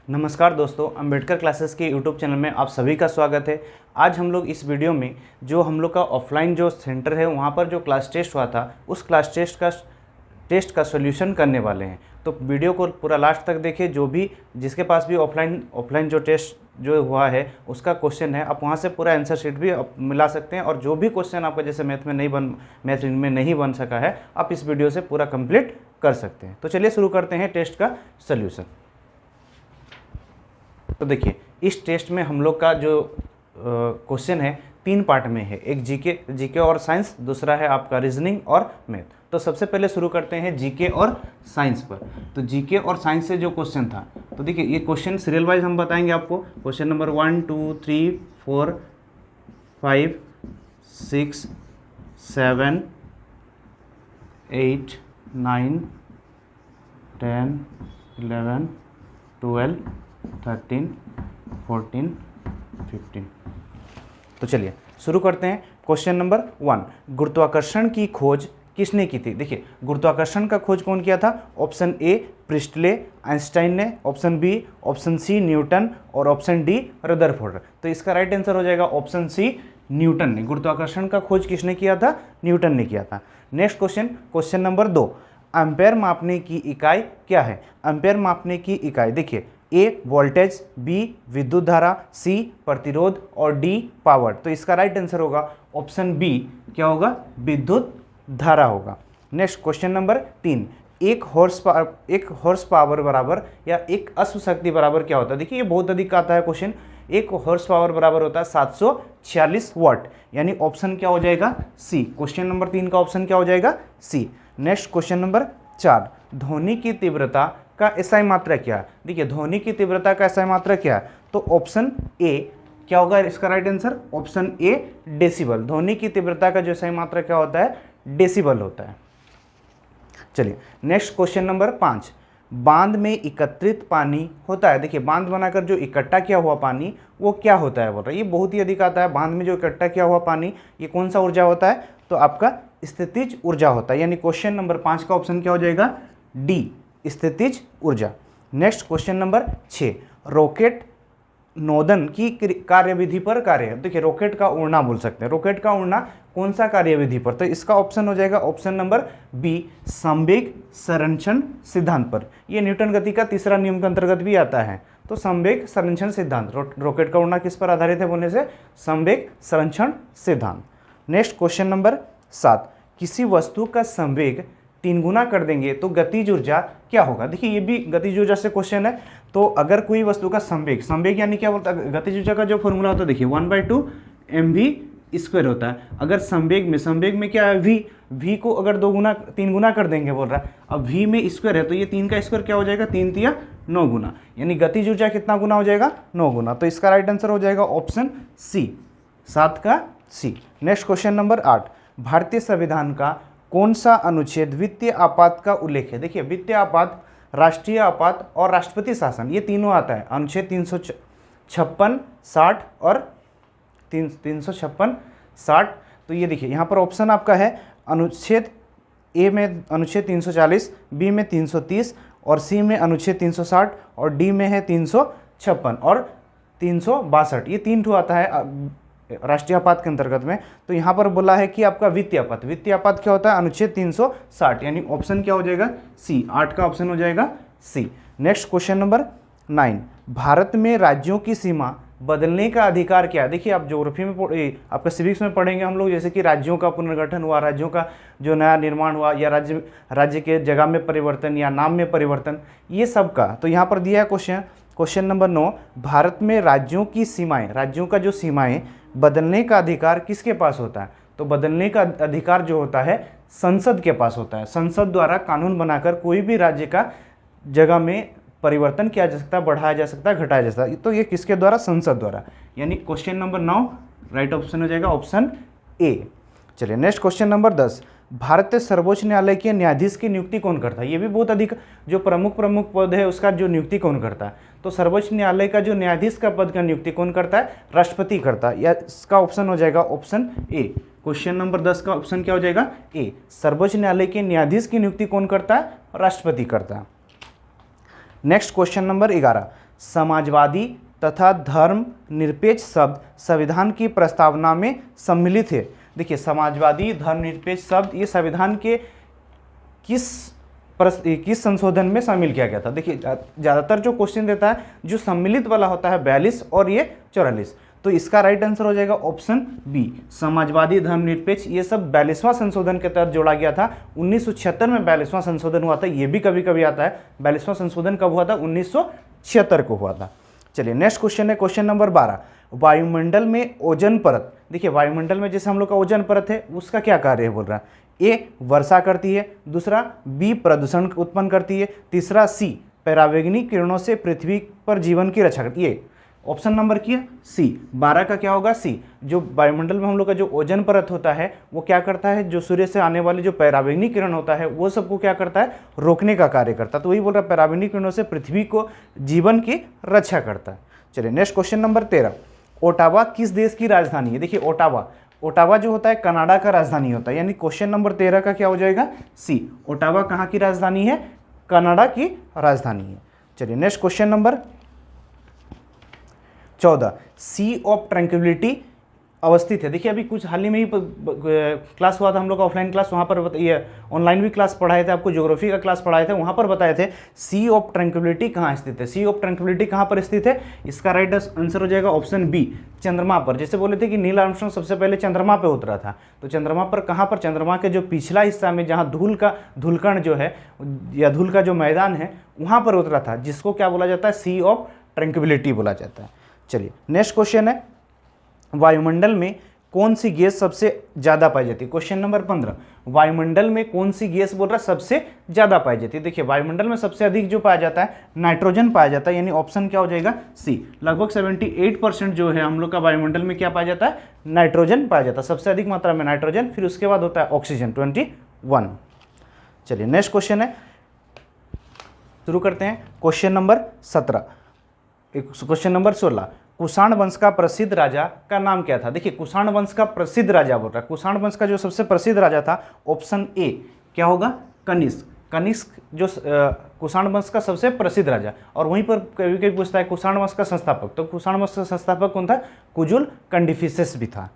नमस्कार दोस्तों, अंबेडकर क्लासेस के यूट्यूब चैनल में आप सभी का स्वागत है। आज हम लोग इस वीडियो में जो हम लोग का ऑफलाइन जो सेंटर है वहाँ पर जो क्लास टेस्ट हुआ था उस क्लास टेस्ट का सॉल्यूशन करने वाले हैं। तो वीडियो को पूरा लास्ट तक देखें। जो भी जिसके पास भी ऑफलाइन जो टेस्ट जो हुआ है उसका क्वेश्चन है, आप वहाँ से पूरा आंसर शीट भी आप मिला सकते हैं। और जो भी क्वेश्चन आपका जैसे मैथ में नहीं बन सका है, आप इस वीडियो से पूरा कंप्लीट कर सकते हैं। तो चलिए शुरू करते हैं टेस्ट का सॉल्यूशन। तो देखिए, इस टेस्ट में हम लोग का जो क्वेश्चन है 3 पार्ट में है। एक जीके और साइंस, दूसरा है आपका रीजनिंग और मैथ। तो सबसे पहले शुरू करते हैं जीके और साइंस पर। तो जीके और साइंस से जो क्वेश्चन था, तो देखिए ये क्वेश्चन सीरियल वाइज हम बताएंगे आपको। Question number 1 2 3 4 5 6 7 8 9 10 11 12 13 14 15। तो चलिए शुरू करते हैं। क्वेश्चन नंबर 1, गुरुत्वाकर्षण की खोज किसने की थी? देखिए, गुरुत्वाकर्षण का खोज कौन किया था? ऑप्शन ए प्रिस्टले आइंस्टाइन ने, option B, option C Newton और ऑप्शन डी रदरफोर्ड। तो इसका राइट आंसर हो जाएगा ऑप्शन सी, न्यूटन ने। गुरुत्वाकर्षण का खोज किसने किया था? न्यूटन ने किया था। नेक्स्ट क्वेश्चन नंबर 2, एम्पेयर मापने की इकाई क्या है? एम्पेयर मापने की इकाई देखिए, ए वोल्टेज, बी विद्युत धारा, सी प्रतिरोध और डी पावर। तो इसका राइट आंसर होगा ऑप्शन बी, क्या होगा? विद्युत धारा होगा। नेक्स्ट क्वेश्चन नंबर 3, एक हॉर्स पावर बराबर या एक अश्व शक्ति बराबर क्या होता है? देखिए ये बहुत अधिक आता है क्वेश्चन। एक हॉर्स पावर बराबर होता है 746 वाट, यानी ऑप्शन क्या हो जाएगा? सी। क्वेश्चन नंबर 3 का ऑप्शन क्या हो जाएगा? सी। नेक्स्ट क्वेश्चन नंबर 4, ध्वनि की तीव्रता का एसआई मात्रा क्या है? देखिए, ध्वनि की तीव्रता का एसआई मात्रा क्या है? तो ऑप्शन ए क्या होगा इसका right answer? Option A decibel. ध्वनि की तीव्रता का जो एसआई मात्रा क्या होता है? डेसिबल होता है। चलिए नेक्स्ट क्वेश्चन नंबर 5, बांध में एकत्रित पानी होता है। देखिए, बांध बनाकर जो इकट्ठा किया हुआ पानी वो क्या होता है बोल रहा है। ये बहुत ही अधिक आता है। बांध में जो इकट्ठा किया हुआ पानी ये कौन सा ऊर्जा होता है? तो आपका स्थितिज ऊर्जा होता है। यानी क्वेश्चन नंबर 5 का ऑप्शन क्या हो जाएगा? डी, स्थितिज ऊर्जा। नेक्स्ट क्वेश्चन नंबर 6, रॉकेट नोदन की कार्यविधि पर कार्य है। देखिए, रॉकेट का उड़ना बोल सकते हैं। रॉकेट का उड़ना कौन सा कार्यविधि पर? तो इसका ऑप्शन हो जाएगा ऑप्शन नंबर बी, संवेग संरक्षण सिद्धांत पर। यह न्यूटन गति का तीसरा नियम के अंतर्गत भी आता है। तो संवेग संरक्षण सिद्धांत, रॉकेट का उड़ना किस पर आधारित है बोलने से? संवेग संरक्षण सिद्धांत। नेक्स्ट क्वेश्चन नंबर 7, किसी वस्तु का संवेग 3 गुना कर देंगे तो गतिज ऊर्जा क्या होगा? देखिए, ये भी गतिज ऊर्जा से क्वेश्चन है। तो अगर कोई वस्तु का संवेग यानी क्या बोलता है? गतिज ऊर्जा का जो फॉर्मूला होता है, देखिए 1/2 mv² होता है। अगर संवेग में क्या है? v को अगर 3 गुना कर देंगे बोल रहा है। अब v में स्क्वायर है तो ये 3 का स्क्वायर क्या हो जाएगा? 3 तिया 9 गुना, यानी गतिज ऊर्जा कितना गुना हो जाएगा? 9 गुना। तो इसका राइट आंसर हो जाएगा ऑप्शन सी, 7 का सी। नेक्स्ट क्वेश्चन नंबर 8, भारतीय संविधान का कौन सा अनुच्छेद वित्तीय आपात का उल्लेख है? देखिए, वित्तीय आपात, राष्ट्रीय आपात और राष्ट्रपति शासन, ये तीनों आता है। अनुच्छेद 356, 60 और 356, 60। तो ये देखिए यहाँ पर ऑप्शन आपका है अनुच्छेद ए में अनुच्छेद 340, बी में 330 और सी में अनुच्छेद 360 और डी में है 356 और 362। ये 3 ठो आता है राष्ट्रीय आपात के अंतर्गत में। तो यहाँ पर बोला है कि आपका वित्तीय आपात, वित्तीय आपात क्या होता है? अनुच्छेद 360, यानी ऑप्शन क्या हो जाएगा? सी, 8 का ऑप्शन हो जाएगा सी। नेक्स्ट क्वेश्चन नंबर 9, भारत में राज्यों की सीमा बदलने का अधिकार क्या है? देखिए, आप ज्योग्राफी में आपका सिविक्स में पढ़ेंगे हम लोग, जैसे कि राज्यों का पुनर्गठन हुआ, राज्यों का जो नया निर्माण हुआ, या राज्य के जगह में परिवर्तन या नाम में परिवर्तन, ये सब का। तो यहाँ पर दिया है क्वेश्चन नंबर 9, भारत में राज्यों की सीमाएं, राज्यों का जो सीमाएं बदलने का अधिकार किसके पास होता है? तो बदलने का अधिकार जो होता है संसद के पास होता है। संसद द्वारा कानून बनाकर कोई भी राज्य का जगह में परिवर्तन किया जा सकता है, बढ़ाया जा सकता है, घटाया जा सकता है। तो ये किसके द्वारा? संसद द्वारा। यानी क्वेश्चन नंबर 9 राइट ऑप्शन हो जाएगा ऑप्शन ए। चलिए नेक्स्ट क्वेश्चन नंबर 10, भारतीय सर्वोच्च न्यायालय के न्यायाधीश की नियुक्ति कौन करता है? ये भी बहुत अधिक, जो प्रमुख पद है उसका जो नियुक्ति कौन करता है? तो सर्वोच्च न्यायालय का जो न्यायाधीश का पद का नियुक्ति कौन करता है? राष्ट्रपति करता है। या इसका ऑप्शन हो जाएगा ऑप्शन ए। क्वेश्चन नंबर 10 का ऑप्शन क्या हो जाएगा? ए। सर्वोच्च न्यायालय के न्यायाधीश की नियुक्ति कौन करता है? राष्ट्रपति करता है। नेक्स्ट क्वेश्चन नंबर 11, समाजवादी तथा धर्मनिरपेक्ष शब्द संविधान की प्रस्तावना में सम्मिलित है। देखिए समाजवादी धर्मनिरपेक्ष शब्द ये संविधान के किस संशोधन में शामिल किया गया था। देखिए ज़्यादातर जो क्वेश्चन देता है जो सम्मिलित वाला होता है 42 और ये 44, तो इसका राइट आंसर हो जाएगा ऑप्शन बी, समाजवादी धर्मनिरपेक्ष। ये सब 42वां संशोधन के तहत जोड़ा गया था। 1976 में 42वां संशोधन हुआ था। ये भी कभी कभी आता है 42वां संशोधन कब हुआ था, 1976 को हुआ था। चलिए नेक्स्ट क्वेश्चन है क्वेश्चन नंबर 12, वायुमंडल में ओजोन परत। देखिए वायुमंडल में जैसे हम लोग का ओजोन परत है उसका क्या कार्य है बोल रहा है। ए वर्षा करती है, दूसरा बी प्रदूषण उत्पन्न करती है, तीसरा सी परावैंगनी किरणों से पृथ्वी पर जीवन की रक्षा करती है। ये ऑप्शन नंबर किया सी, 12 का क्या होगा सी। जो वायुमंडल में हम लोग का जो ओजोन परत होता है वो क्या करता है, जो सूर्य से आने वाली जो परावैंगनी किरण होता है वो सबको क्या करता है, रोकने का कार्य करता है। तो वही बोल रहा है परावैंगनी किरणों से पृथ्वी को जीवन की रक्षा करता है। चलिए नेक्स्ट क्वेश्चन नंबर 13, ओटावा किस देश की राजधानी है। देखिए ओटावा जो होता है कनाडा का राजधानी होता है, यानी क्वेश्चन नंबर 13 का क्या हो जाएगा सी, ओटावा कहाँ की राजधानी है, कनाडा की राजधानी है। चलिए next question number 14, sea of tranquillity अवस्थित है। देखिए अभी कुछ हाल ही में ही क्लास हुआ था हम लोग का ऑफलाइन क्लास, वहाँ पर ये ऑनलाइन भी क्लास पढ़ाए थे, आपको ज्योग्राफी का क्लास पढ़ाए थे, वहाँ पर बताए थे सी ऑफ ट्रैंक्विलिटी कहाँ स्थित है। सी ऑफ ट्रैंक्विलिटी कहाँ पर स्थित है, इसका राइट आंसर हो जाएगा ऑप्शन बी, चंद्रमा पर। जैसे बोले थे कि नील आर्मस्ट्रांग सबसे पहले चंद्रमा पर उतरा था, तो चंद्रमा पर कहाँ पर, चंद्रमा के जो पिछला हिस्सा में जहाँ धूलकण जो है या धूल का जो मैदान है वहाँ पर उतरा था, जिसको क्या बोला जाता है, सी ऑफ ट्रैंक्विलिटी बोला जाता है। चलिए नेक्स्ट क्वेश्चन है, वायुमंडल में कौन सी गैस सबसे ज्यादा पाई जाती है। क्वेश्चन नंबर 15, वायुमंडल में कौन सी गैस बोल रहा है सबसे ज्यादा पाई जाती है। देखिए वायुमंडल में सबसे अधिक जो पाया जाता है नाइट्रोजन पाया जाता है, यानी ऑप्शन क्या हो जाएगा सी। लगभग 78% जो है हम लोग का वायुमंडल में क्या पाया जाता है, नाइट्रोजन पाया जाता है, सबसे अधिक मात्रा में नाइट्रोजन, फिर उसके बाद होता है ऑक्सीजन 21। चलिए नेक्स्ट क्वेश्चन है, शुरू करते हैं question number 17। Question number 16, Kushan वंश का प्रसिद्ध राजा का नाम क्या था। देखिए कुषाण वंश का प्रसिद्ध राजा बोल रहा है, कुषाण वंश का जो सबसे प्रसिद्ध राजा था ऑप्शन ए क्या होगा, कनिष्क। कनिष्क जो कुषाण वंश का सबसे प्रसिद्ध राजा, और वहीं पर कभी कभी पूछता है कुषाण वंश का संस्थापक, तो कुषाण वंश का संस्थापक कौन था, कुजुल कंडिफिसेस भी था।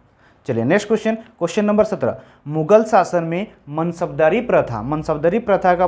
चलिए next question, question number 17, Mughal शासन में मनसबदारी प्रथा का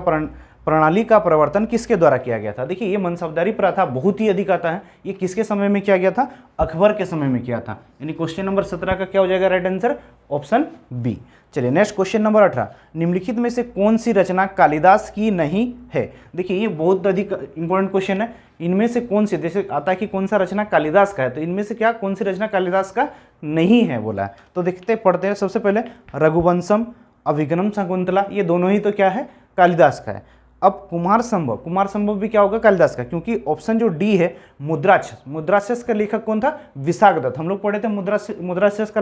प्रणाली का प्रवर्तन किसके द्वारा किया गया था। देखिए ये मनसबदारी प्रथा बहुत ही अधिक आता है, ये किसके समय में किया गया था, अकबर के समय में किया था, यानी क्वेश्चन नंबर 17 का क्या हो जाएगा राइट आंसर, ऑप्शन बी। चलिए नेक्स्ट क्वेश्चन नंबर 18, निम्नलिखित में से कौन सी रचना कालिदास की नहीं है। देखिए ये बहुत अधिक इंपॉर्टेंट क्वेश्चन है, इनमें से कौन सी, जैसे आता है कि कौन सा रचना कालिदास का है, तो इनमें से क्या कौन सी रचना कालिदास का नहीं है बोला है। तो देखते पढ़ते हैं, सबसे पहले रघुवंशम, अभिगम शकुंतला, ये दोनों ही तो क्या है, कालिदास का है। अब कुमार संभव भी क्या होगा, कालिदास का, क्योंकि ऑप्शन जो डी है मुद्राक्षस का लेखक कौन था, विशाखदत्त। हम लोग पढ़े थे मुद्राक्षस का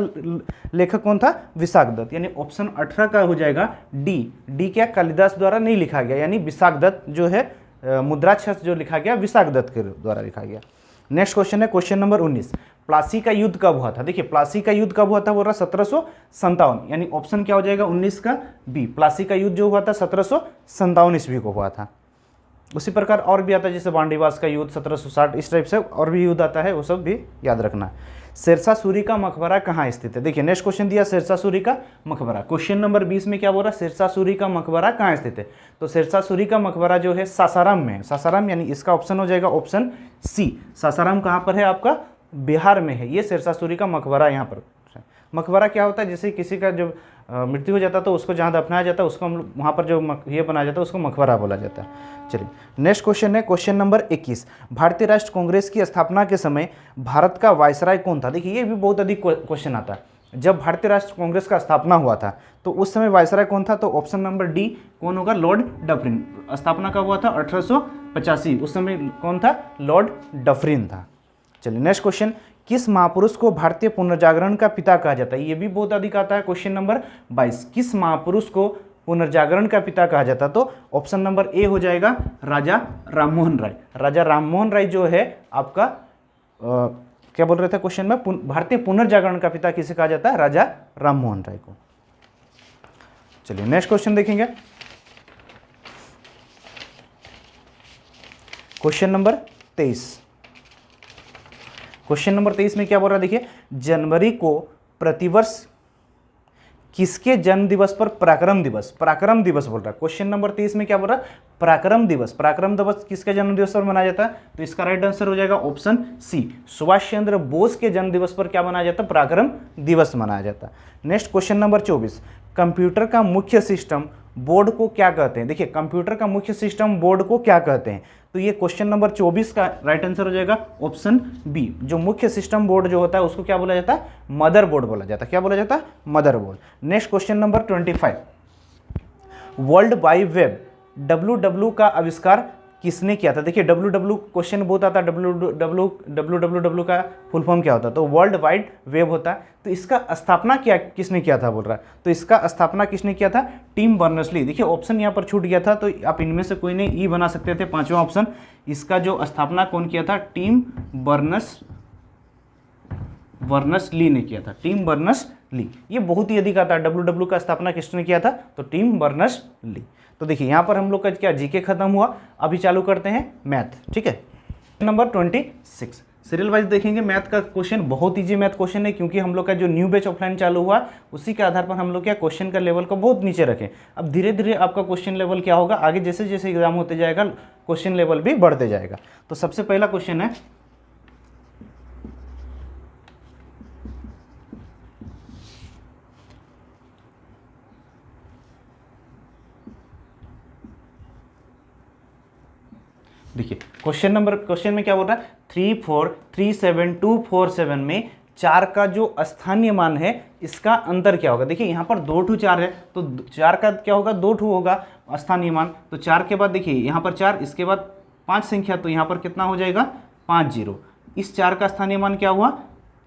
लेखक कौन था, विशाखदत्त, यानी ऑप्शन 18 का हो जाएगा डी क्या कालिदास द्वारा नहीं लिखा गया, यानी विशाखदत्त जो है मुद्राक्षस जो लिखा गया विशाखदत्त के द्वारा लिखा गया। नेक्स्ट क्वेश्चन है क्वेश्चन नंबर 19, प्लासी का युद्ध कब हुआ था। देखिए प्लासी का युद्ध कब हुआ था बोल रहा 1757, यानी ऑप्शन क्या हो जाएगा 19 का बी, प्लासी का युद्ध जो हुआ था 1757 ईस्वी को हुआ था। उसी प्रकार और भी आता है, जैसे बांडीवास का युद्ध 1760, इस टाइप से और भी युद्ध आता है, वो सब भी याद रखना। शेरशाह सूरी का मकबरा कहाँ स्थित है। देखिए नेक्स्ट क्वेश्चन दिया शेरशाह सूरी का मकबरा, क्वेश्चन नंबर 20 में क्या बोल रहा है, शेरशाह सूरी का मकबरा कहाँ स्थित है। तो शेरशाह सूरी का मकबरा जो है सासाराम में है, सासाराम, यानी इसका ऑप्शन हो जाएगा ऑप्शन सी। सासाराम कहाँ पर है, आपका बिहार में है, ये शेरशाह सूरी का मकबरा। यहाँ पर मकबरा क्या होता है, जैसे किसी का जब मृत्यु हो जाता है तो उसको जहाँ दफनाया जाता है उसको हम लोग वहाँ पर जो ये बनाया जाता है उसको मकबरा बोला जाता है। चलिए नेक्स्ट क्वेश्चन है क्वेश्चन नंबर 21, भारतीय राष्ट्र कांग्रेस की स्थापना के समय भारत का वायसराय कौन था। देखिए ये भी बहुत अधिक क्वेश्चन आता है, जब भारतीय राष्ट्र कांग्रेस का स्थापना हुआ था तो उस समय वायसराय कौन था, तो ऑप्शन नंबर डी कौन होगा, लॉर्ड डफरिन। स्थापना कब हुआ था, 1885, उस समय कौन था, लॉर्ड डफरिन था। चलिए नेक्स्ट क्वेश्चन, किस महापुरुष को भारतीय पुनर्जागरण का पिता कहा जाता है। ये भी बहुत अधिक आता है, क्वेश्चन नंबर 22, किस महापुरुष को पुनर्जागरण का पिता कहा जाता है, तो ऑप्शन नंबर ए हो जाएगा राजा राममोहन राय। राजा राममोहन राय जो है आपका क्या बोल रहे थे क्वेश्चन में, भारतीय पुनर्जागरण का पिता किसे कहा जाता है, राजा राममोहन राय को। चलिए नेक्स्ट क्वेश्चन देखेंगे, क्वेश्चन नंबर 23, क्वेश्चन नंबर 23 में क्या बोल रहा है, देखिए जनवरी को प्रतिवर्ष किसके जन्म दिवस पर पराक्रम दिवस बोल रहा है। क्वेश्चन नंबर 23 में क्या बोल रहा है, पराक्रम दिवस किसके जन्म दिवस पर मनाया जाता है, तो इसका राइट आंसर हो जाएगा ऑप्शन सी, सुभाष चंद्र बोस के जन्म दिवस पर क्या मनाया जाता है, पराक्रम दिवस मनाया जाता है। नेक्स्ट क्वेश्चन नंबर 24, कंप्यूटर का मुख्य सिस्टम बोर्ड को क्या कहते हैं। देखिए कंप्यूटर का मुख्य सिस्टम बोर्ड को क्या कहते हैं, तो ये क्वेश्चन नंबर 24 का राइट आंसर हो जाएगा ऑप्शन बी, जो मुख्य सिस्टम बोर्ड जो होता है उसको क्या बोला जाता है, मदरबोर्ड बोला जाता है। क्या बोला जाता है, motherboard. Next question number 25, world wide web WW का आविष्कार किसने किया था। देखिए WW क्वेश्चन बहुत आता है, WWW का फुल फॉर्म क्या होता है, तो वर्ल्ड वाइड वेब होता है। तो इसका स्थापना किसने किया था बोल रहा है, तो इसका स्थापना किसने किया था, टिम बर्नर्स-ली। देखिए ऑप्शन यहाँ पर छूट गया था, तो आप इनमें से कोई नहीं ई बना सकते थे, पांचवा ऑप्शन। इसका जो स्थापना कौन किया था, टिम बर्नर्स-ली ने किया था, टिम बर्नर्स-ली। ये बहुत ही अधिक आता है, WW का स्थापना किसने किया था, तो टिम बर्नर्स-ली। तो देखिए यहाँ पर हम लोग का क्या जीके खत्म हुआ, अभी चालू करते हैं मैथ, ठीक है। नंबर 26 सीरियल वाइज देखेंगे। मैथ का क्वेश्चन बहुत ईजी मैथ क्वेश्चन है, क्योंकि हम लोग का जो न्यू बैच ऑफलाइन चालू हुआ उसी के आधार पर हम लोग क्या क्वेश्चन का लेवल को बहुत नीचे रखें। अब धीरे धीरे आपका क्वेश्चन लेवल क्या होगा, आगे जैसे जैसे एग्जाम होते जाएगा क्वेश्चन लेवल भी बढ़ते जाएगा। तो सबसे पहला क्वेश्चन है, देखिए क्वेश्चन में क्या बोल रहा है, 3437,247 में 4 का जो स्थानीय मान है इसका अंतर क्या होगा। देखिए यहाँ पर 2 4 है, तो 4 का क्या होगा, 2 होगा स्थानीय मान। तो 4 के बाद देखिए यहाँ पर 4, इसके बाद 5 संख्या, तो यहाँ पर कितना हो जाएगा, 5 0। इस 4 का स्थानीय मान क्या हुआ,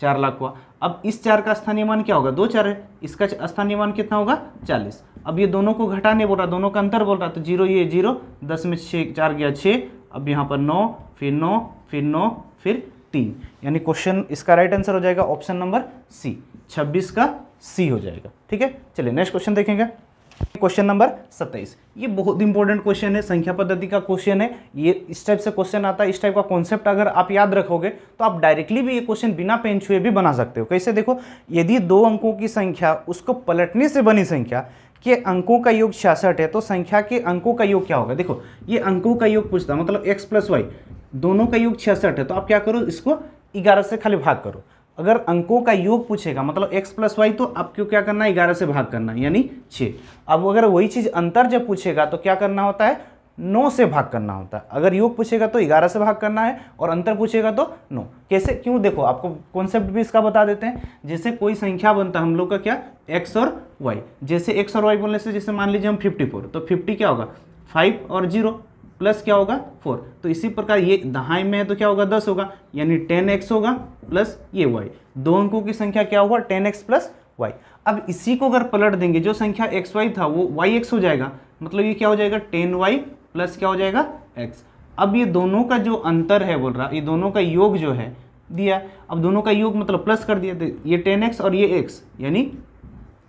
4 लाख हुआ। अब इस 4 का स्थानीय मान क्या होगा, 2 4 है, इसका स्थानीय मान कितना होगा, 40। अब ये दोनों को घटाने बोल रहा, दोनों का अंतर बोल रहा, तो 0 ये 0, 10 में 6 4 गया 6, अब यहाँ पर 9 फिर 9 फिर 9 फिर 3, यानी क्वेश्चन इसका राइट आंसर हो जाएगा ऑप्शन नंबर सी, 26 का सी हो जाएगा, ठीक है। चलिए नेक्स्ट क्वेश्चन देखेंगे। क्वेश्चन नंबर 27, ये बहुत इंपॉर्टेंट क्वेश्चन है, संख्या पद्धति का क्वेश्चन है। ये इस टाइप से क्वेश्चन आता है, इस टाइप का कॉन्सेप्ट अगर आप याद रखोगे तो आप डायरेक्टली भी ये क्वेश्चन बिना पेन छुए भी बना सकते हो। कैसे, देखो यदि 2 अंकों की संख्या उसको पलटने से बनी संख्या के अंकों का योग 66 है, तो संख्या के अंकों का योग क्या होगा। देखो ये अंकों का योग पूछता है, मतलब x + y दोनों का योग 66 है, तो आप क्या करो, इसको 11 से खाली भाग करो। अगर अंकों का योग पूछेगा मतलब x + y, तो आपको क्या करना है, 11 से भाग करना है, यानी 6। अब अगर वही चीज़ अंतर जब पूछेगा तो क्या करना होता है, 9 से भाग करना होता है। अगर योग पूछेगा तो 11 से भाग करना है, और अंतर पूछेगा तो 9। कैसे, क्यों, देखो आपको कॉन्सेप्ट भी इसका बता देते हैं। जैसे कोई संख्या बनता है हम लोग का क्या, x और y। जैसे x और y बोलने से, जैसे मान लीजिए हम 54, तो 50 क्या होगा, 5 और 0 प्लस क्या होगा 4। तो इसी प्रकार ये दहाई में है तो क्या होगा, 10 होगा, यानी 10x होगा प्लस ये y। 2 अंकों की संख्या क्या हुआ, 10x + y। अब इसी को अगर पलट देंगे, जो संख्या xy था वो yx हो जाएगा, मतलब ये क्या हो जाएगा, 10y प्लस क्या हो जाएगा, x। अब ये दोनों का जो अंतर है बोल रहा, ये दोनों का योग जो है दिया, अब दोनों का योग मतलब प्लस कर दिया, तो ये 10x और ये x यानी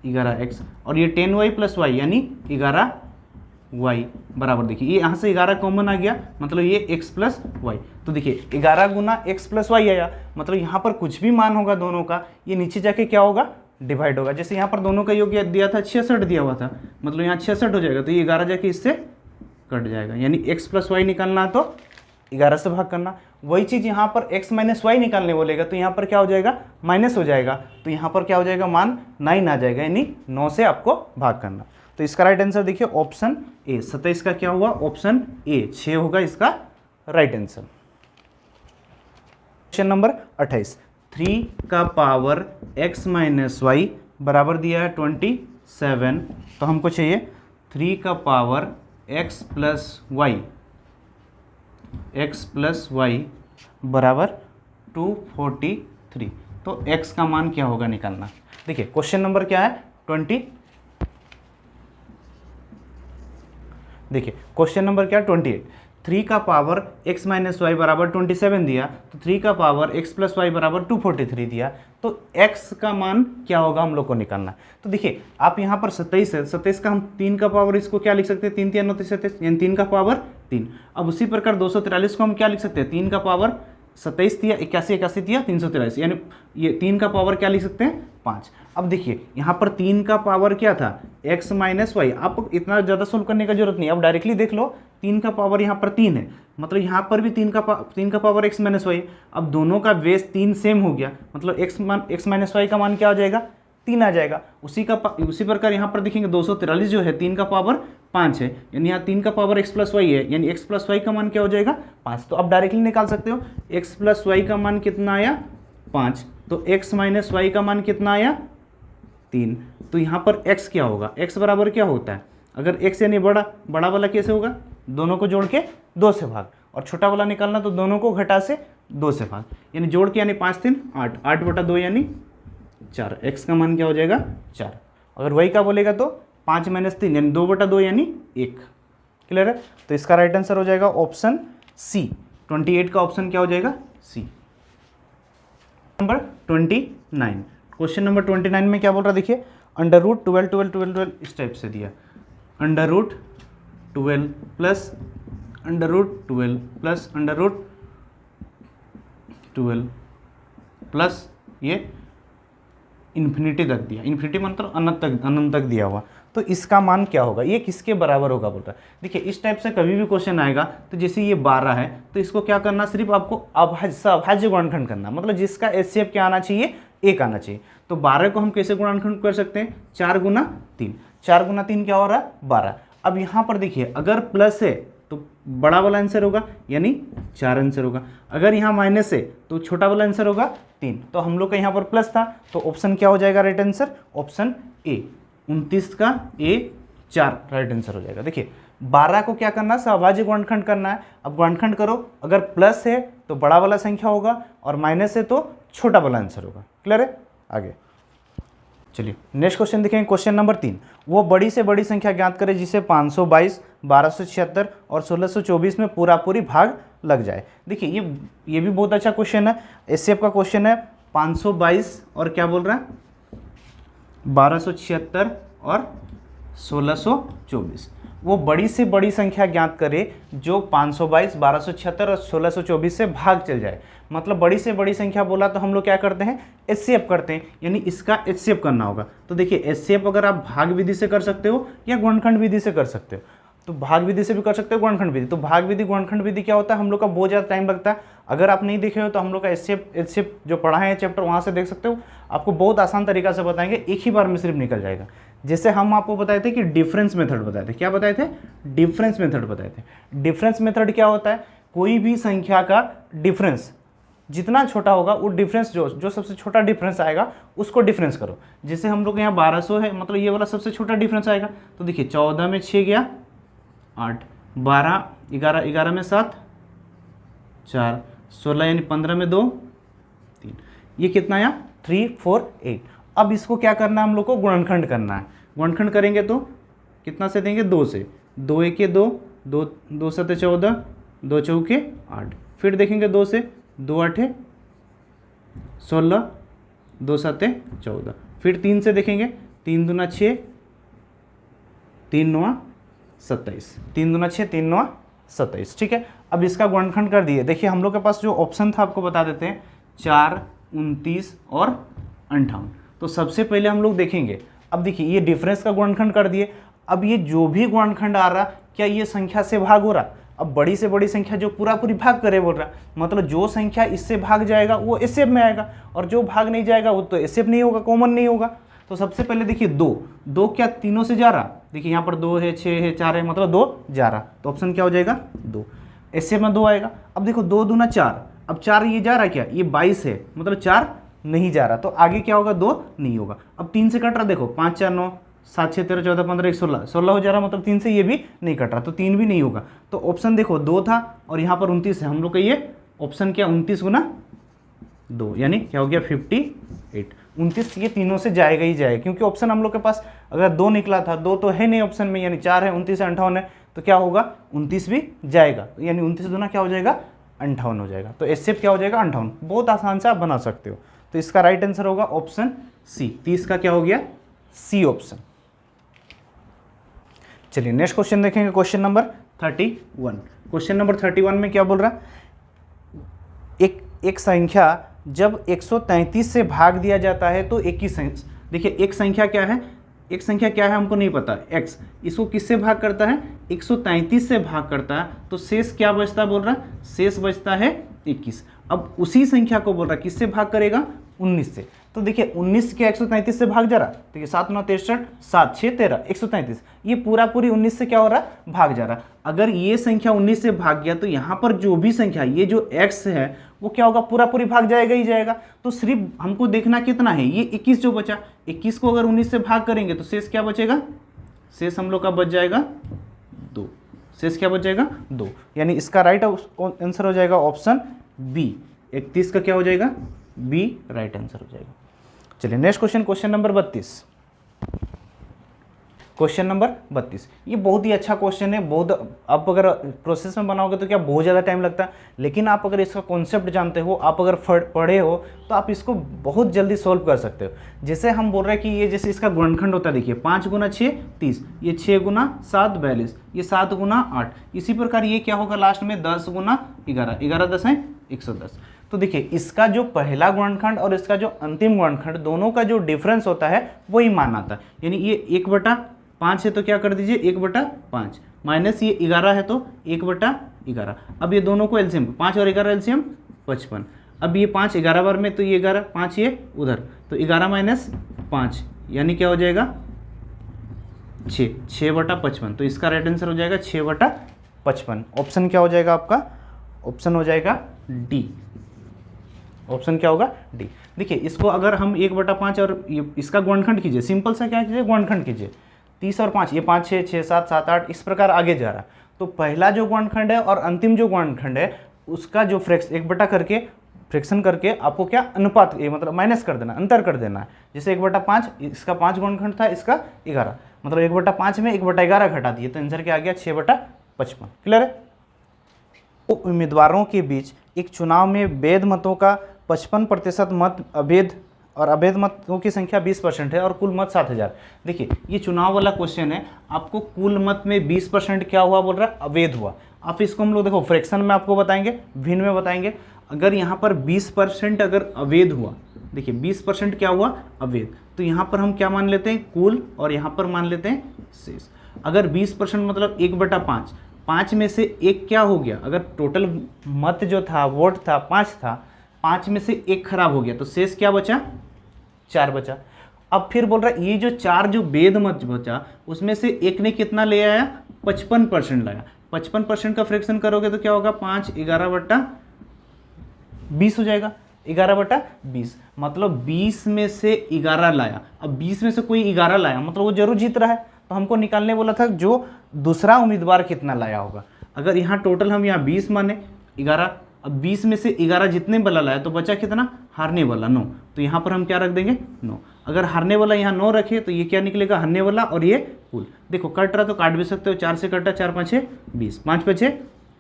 11x, और ये 10y + y यानी 11y बराबर। देखिए ये यहाँ से 11 कॉमन आ गया, मतलब ये x + y। तो देखिए 11 × x + y आया, मतलब यहाँ पर कुछ भी मान होगा दोनों का, ये नीचे जाके क्या होगा, डिवाइड होगा। जैसे यहाँ पर दोनों का योग दिया था 66 दिया हुआ था, मतलब यहाँ 66 हो जाएगा, तो ये 11 जाके इससे कट जाएगा, यानी x + y निकालना तो 11 से भाग करना। वही चीज़ यहाँ पर x - y निकालने बोलेगा, तो यहाँ पर क्या हो जाएगा, माइनस हो जाएगा, तो यहाँ पर क्या हो जाएगा, मान 9 आ जाएगा, यानी 9 से आपको भाग करना। तो इसका राइट आंसर देखिए ऑप्शन ए, 27 का क्या हुआ, ऑप्शन ए 6 होगा इसका राइट आंसर। क्वेश्चन नंबर 28, 3 का पावर x - y बराबर दिया है 27, तो हमको चाहिए 3 का पावर x + y बराबर 243। तो x का मान क्या होगा निकालना। देखिए क्वेश्चन नंबर क्या है, 20। देखिए क्वेश्चन नंबर क्या है, 28। 3 का पावर x - y बराबर 27 दिया, तो 3 का पावर x + y बराबर 243 दिया, तो x का मान क्या होगा हम लोग को निकालना। तो देखिए आप यहाँ पर 27 है, 27 का हम 3 का पावर इसको क्या लिख सकते हैं, 3 3 27, यानी 3 का पावर 3। अब उसी प्रकार 243 को हम क्या लिख सकते हैं, 3 का पावर 27 दिया, 81 81 दिया 383, यानी ये 3 का पावर क्या लिख सकते हैं 5। अब देखिए यहाँ पर 3 का पावर क्या था x माइनस वाई। आप इतना ज़्यादा सोल्व करने का जरूरत नहीं, आप डायरेक्टली देख लो 3 का पावर यहाँ पर 3 है, मतलब यहाँ पर भी 3 का पावर x माइनस वाई। अब दोनों का बेस 3 सेम हो गया, मतलब x माइनस वाई का मान क्या हो जाएगा 3 आ जाएगा। उसी प्रकार यहाँ पर देखेंगे 243 जो है 3 का पावर 5 है, यानी यहाँ 3 का पावर x प्लस वाई है, यानी x प्लस वाई का मान क्या हो जाएगा 5। तो अब डायरेक्टली निकाल सकते हो x प्लस वाई का मान कितना आया 5, तो x माइनस वाई का मान कितना आया 3। तो यहाँ पर x क्या होगा, x बराबर क्या होता है, अगर x यानी बड़ा वाला कैसे होगा, दोनों को जोड़ के 2 से भाग, और छोटा वाला निकालना तो दोनों को घटा से 2 से भाग, यानी जोड़ के यानी 5 3 8, 8 बटा 2 यानी 4, x का मान क्या हो जाएगा 4। अगर वही का बोलेगा तो 5 माइनस 3 यानी 2 बटा 2 यानी 1। क्लियर है, तो इसका राइट आंसर हो जाएगा ऑप्शन सी, 28 का ऑप्शन क्या हो जाएगा सी। नंबर 29, क्वेश्चन नंबर 29 में क्या बोल रहा है देखिए, अंडर रूट 12 12 12 12 इस टाइप से दिया, under root 12 plus under root 12 plus under root 12 plus ये इन्फिनिटी तक दिया, इन्फिनिटी मतलब अनंत तक दिया हुआ, तो इसका मान क्या होगा, ये किसके बराबर होगा बोल रहा है। देखिए इस टाइप से कभी भी क्वेश्चन आएगा तो जैसे ये 12 है तो इसको क्या करना, सिर्फ आपको अभाज्य गुणनखंड करना, मतलब जिसका एचसीएफ क्या आना चाहिए 1 आना चाहिए। तो 12 को हम कैसे गुणनखंड कर सकते हैं, 4 गुना 3, 4 गुना 3 क्या हो रहा है 12। अब यहाँ पर देखिए अगर प्लस है तो बड़ा वाला आंसर होगा यानी 4 आंसर होगा, अगर यहाँ माइनस है तो छोटा वाला आंसर होगा 3। तो हम लोग का यहाँ पर प्लस था तो ऑप्शन क्या हो जाएगा राइट आंसर, ऑप्शन ए, 29 का ए 4 राइट आंसर हो जाएगा। देखिए 12 को क्या करना, सहभाज्य गुणनखंड करना है। अब गुणनखंड करो, अगर प्लस है तो बड़ा वाला संख्या होगा और माइनस है तो छोटा वाला आंसर होगा। क्लियर है, आगे चलिए नेक्स्ट क्वेश्चन देखेंगे, क्वेश्चन नंबर 3, वो बड़ी से बड़ी संख्या ज्ञात करें जिसे 522, 1276 और 1624 में पूरी भाग लग जाए। देखिए ये भी बहुत अच्छा क्वेश्चन है, एससीएफ का क्वेश्चन है। 522 और क्या बोल रहा है 1276 और 1624, वो बड़ी से बड़ी संख्या ज्ञात करे जो 522, 1276 और 1624 से भाग चल जाए। मतलब बड़ी से बड़ी संख्या बोला तो हम लोग क्या करते हैं एचसीएफ करते हैं, यानी इसका एचसीएफ करना होगा। तो देखिए एचसीएफ अगर आप भाग विधि से कर सकते हो या गुणनखंड विधि से कर सकते हो, तो भाग विधि से भी कर सकते हो गुणनखंड विधि। तो भाग विधि गुणनखंड विधि क्या होता है, हम लोग का बहुत ज़्यादा टाइम लगता है। अगर आप नहीं देखे हो तो हम लोग का एचसीएफ जो पढ़ा है चैप्टर वहाँ से देख सकते हो, आपको बहुत आसान तरीका से बताएंगे, एक ही बार में सिर्फ निकल जाएगा। जैसे हम आपको बताए थे कि डिफरेंस मेथड बताए थे, क्या बताए थे डिफरेंस मेथड बताए थे। डिफरेंस मेथड क्या होता है, कोई भी संख्या का डिफरेंस जितना छोटा होगा वो डिफरेंस जो सबसे छोटा डिफरेंस आएगा उसको डिफरेंस करो। जैसे हम लोग यहाँ 1200 है, मतलब ये वाला सबसे छोटा डिफरेंस आएगा। तो देखिए 14 में 6 गया 8, 12 11, 11 में 7 4, 16 यानी 15 में 2 3, ये कितना आया 3 4 8। अब इसको क्या करना है, हम लोग को गुणनखंड करना है। गुणनखंड करेंगे तो कितना से देंगे 2 से, 2 1 2, 2 7 14, 2 चौके 8। फिर देखेंगे 2 से, 2 8 16, 2 7 14। फिर 3 से देखेंगे, 3 दूना 6, 3 9 27, 3 दूना 6, 3 9 27। ठीक है, अब इसका गुणनखंड कर दिए। देखिए हम लोग के पास जो ऑप्शन था आपको बता देते हैं, 4 29 और 58। तो सबसे पहले हम लोग देखेंगे, अब देखिए ये डिफरेंस का गुणनखंड कर दिए। अब ये जो भी गुणनखंड आ रहा, क्या ये संख्या से भाग हो रहा। अब बड़ी से बड़ी संख्या जो पूरी भाग करे बोल रहा, मतलब जो संख्या इससे भाग जाएगा वो एचसीएफ में आएगा, और जो भाग नहीं जाएगा वो तो एचसीएफ नहीं होगा, कॉमन नहीं होगा। तो सबसे पहले देखिए 2 क्या तीनों से जा रहा, देखिए यहाँ पर 2 है 6 है 4 है, मतलब 2 जा रहा। तो ऑप्शन क्या हो जाएगा 2, एचसीएफ में 2 आएगा। अब देखो 2 दूना 4, अब 4 ये जा रहा है क्या, ये 22 है, मतलब 4 नहीं जा रहा, तो आगे क्या होगा 2 नहीं होगा। अब 3 से कट रहा, देखो 5 4 9 7 6 13 14 15 16, 16 हो जा रहा, मतलब 3 से ये भी नहीं कट रहा, तो 3 भी नहीं होगा। तो ऑप्शन देखो 2 था और यहाँ पर 29 है, हम लोग का ये ऑप्शन क्या 29 गुना 2 यानी क्या हो गया 58। 29 ये तीनों से जाएगा ही जाएगा, क्योंकि ऑप्शन हम लोग के पास अगर 2 निकला था, 2 तो है नहीं ऑप्शन में, यानी 4 है, 29 है 58 है, तो क्या होगा 29 भी जाएगा, यानी 29 दूना क्या हो जाएगा 58 हो जाएगा। तो एचसीएफ क्या हो जाएगा 58। बहुत आसान से आप बना सकते हो। तो इसका राइट आंसर होगा ऑप्शन सी, 30 का क्या हो गया सी ऑप्शन। चलिए नेक्स्ट क्वेश्चन देखेंगे, क्वेश्चन नंबर 31। क्वेश्चन नंबर 31 में क्या बोल रहा है, एक एक संख्या जब 133 से भाग दिया जाता है तो 21 देखिए एक संख्या क्या है, एक संख्या क्या है हमको नहीं पता, x, इसको किससे भाग करता है, 133 से भाग करता है, तो शेष क्या बचता बोल रहा है, शेष बचता है 21। अब उसी संख्या को बोल रहा है किससे भाग करेगा, 19 से। तो देखिए 19 क्या 133 से भाग जा रहा, देखिए 7 9 63, 7 6 13, 133, ये पूरा पूरी 19 से क्या हो रहा है, भाग जा रहा। अगर ये संख्या 19 से भाग गया तो यहाँ पर जो भी संख्या ये जो x है वो क्या होगा, पूरा पूरी भाग जाएगा ही जाएगा। तो सिर्फ हमको देखना कितना है, ये 21 जो बचा, 21 को अगर 19 से भाग करेंगे तो शेष क्या बचेगा, शेष हम लोग का बच जाएगा 2, शेष क्या बच जाएगा 2, यानी इसका राइट आंसर हो जाएगा ऑप्शन बी, 31 का क्या हो जाएगा, बी राइट आंसर हो जाएगा। चलिए next question, question number 32, question number 32, ये बहुत ही अच्छा क्वेश्चन है। बहुत आप अगर प्रोसेस में बनाओगे तो क्या बहुत ज़्यादा टाइम लगता है, लेकिन आप अगर इसका कॉन्सेप्ट जानते हो, आप अगर पढ़े हो तो आप इसको बहुत जल्दी सॉल्व कर सकते हो। जैसे हम बोल रहे हैं कि ये जैसे इसका गुणनखंड होता है, देखिए 5 गुना 6 30, ये 6 गुना 7 42, ये 7 गुना 8, इसी प्रकार ये क्या होगा लास्ट में 10 गुना 11, 11 10 है 110। तो देखिए इसका जो पहला गुणनखंड और इसका जो अंतिम गुणनखंड दोनों का जो डिफरेंस होता है वही मान आता है, यानी ये 1/5 है तो क्या कर दीजिए 1/5, माइनस ये 11 है तो 1/11। अब ये दोनों को एलसीएम, 5 और 11 एलसीएम 55। अब ये 5 11 बार में तो ये 11, 5 ये उधर, तो 11 माइनस 5 यानी क्या हो जाएगा 6, 6/55। तो इसका राइट आंसर हो जाएगा 6/55। ऑप्शन क्या हो जाएगा आपका, ऑप्शन हो जाएगा डी, ऑप्शन क्या होगा डी। देखिए इसको अगर हम 1/5 और इसका गुणनखंड कीजिए, सिंपल सा क्या कीजिए गुणनखंड कीजिए, 30 और 5, ये 5 6 6 7 7 8 इस प्रकार आगे जा रहा। तो पहला जो गुणनखंड है और अंतिम जो गुणनखंड है उसका जो फ्रैक्शन करके आपको क्या अनुपात, ये मतलब माइनस कर देना, अंतर कर देना है। जैसे 1/5, इसका 5 गुणनखंड था, इसका 11, मतलब 1/5 में 1/11 घटा दिए तो आंसर क्या आ गया 6/55। क्लियर है। उम्मीदवारों के बीच एक चुनाव में वैध मतों का 55% मत अवैध और अवैध मतों की संख्या 20% है और कुल मत 7000। देखिए ये चुनाव वाला क्वेश्चन है, आपको कुल मत में 20% क्या हुआ बोल रहा है, अवैध हुआ। आप इसको हम लोग देखो फ्रैक्शन में आपको बताएंगे, भिन्न में बताएंगे। अगर यहाँ पर 20% अगर अवैध हुआ, देखिए 20% क्या हुआ अवैध, तो यहाँ पर हम क्या मान लेते हैं कुल, और यहाँ पर मान लेते हैं शेष। अगर 20% मतलब 1/5, 5 में से 1 क्या हो गया, अगर टोटल मत जो था वोट था 5 था, 5 में से 1 खराब हो गया तो शेष क्या बचा 4 बचा। अब फिर बोल रहा है ये जो 4 जो वैध मत बचा उसमें से 1 ने कितना ले आया 55% लाया। 55% का फ्रैक्शन करोगे तो क्या होगा 5 11/20 हो जाएगा, 11/20, मतलब 20 में से 11 लाया। अब 20 में से कोई 11 लाया मतलब वो जरूर जीत रहा है, तो हमको निकालने बोला था जो दूसरा उम्मीदवार कितना लाया होगा। अगर यहाँ टोटल हम यहाँ 20 माने 11, अब 20 में से 11 जितने वाला लाया तो बचा कितना, हारने वाला 9, तो यहाँ पर हम क्या रख देंगे 9। अगर हारने वाला यहाँ 9 रखे तो ये क्या निकलेगा हारने वाला और ये कुल। देखो कट रहा तो काट भी सकते हो, 4 से कटा 4 5 6 20, 5 5 6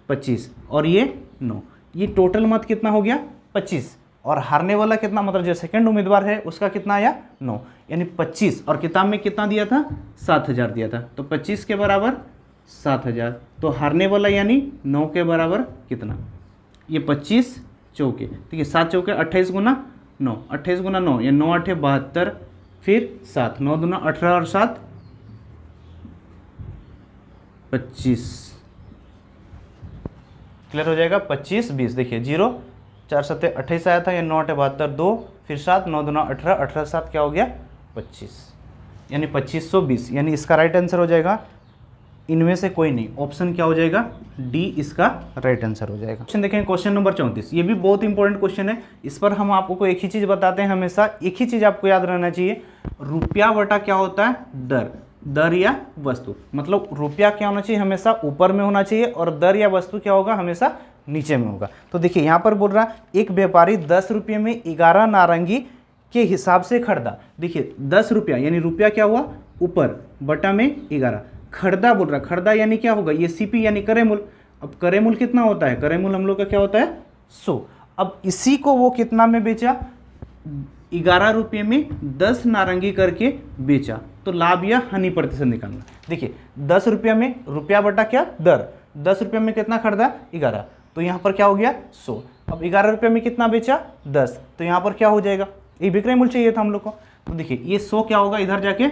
25 और ये 9, ये टोटल मत कितना हो गया 25, और हारने वाला कितना मतलब जो सेकंड उम्मीदवार है उसका कितना आया 9, यानी 25, और किताब में कितना दिया था 7000 दिया था, तो 25 के बराबर 7000, तो हारने वाला यानी 9 के बराबर कितना, ये 25 चौके, ठीक है 7 चौके 28 गुना 9, 28 गुना 9 या 9 8 72, फिर 7, 9 दूना 18 और 7 25, क्लियर हो जाएगा 25 20। देखिए 0 4 7 28 आया था, ये 9 8 72 2, फिर 7 9 दूना 18, 18 7 क्या हो गया 25, यानी 2520, यानी इसका राइट आंसर हो जाएगा इनमें से कोई नहीं, ऑप्शन क्या हो जाएगा डी इसका राइट आंसर हो जाएगा। क्वेश्चन देखें क्वेश्चन नंबर 34, ये भी बहुत इंपॉर्टेंट क्वेश्चन है। इस पर हम आपको एक ही चीज बताते हैं, हमेशा एक ही चीज आपको याद रहना चाहिए, रुपया बटा क्या होता है दर, दर या वस्तु, मतलब रुपया क्या होना चाहिए हमेशा ऊपर में होना चाहिए और दर या वस्तु क्या होगा हमेशा नीचे में होगा। तो देखिए यहाँ पर बोल रहा एक व्यापारी 10 रुपये में 11 नारंगी के हिसाब से खरीदा। देखिए 10 रुपया यानी रुपया क्या हुआ ऊपर बटा में 11, खरीदा बोल रहा, खरीदा यानी क्या होगा ये सीपी यानी क्रय मूल्य। अब क्रय मूल्य कितना होता है, क्रय मूल्य हम लोग का क्या होता है 100। अब इसी को वो कितना में बेचा 11 रुपये में 10 नारंगी करके बेचा, तो लाभ या हानि प्रतिशत निकालना। देखिए 10 रुपया में रुपया बटा क्या दर, 10 रुपये में कितना खरीदा 11, तो यहाँ पर क्या हो गया 100, अब 11 रुपये में कितना बेचा 10, तो यहाँ पर क्या हो जाएगा, ये विक्रय मूल्य चाहिए था हम लोग को। तो देखिए ये 100 क्या होगा, इधर जाके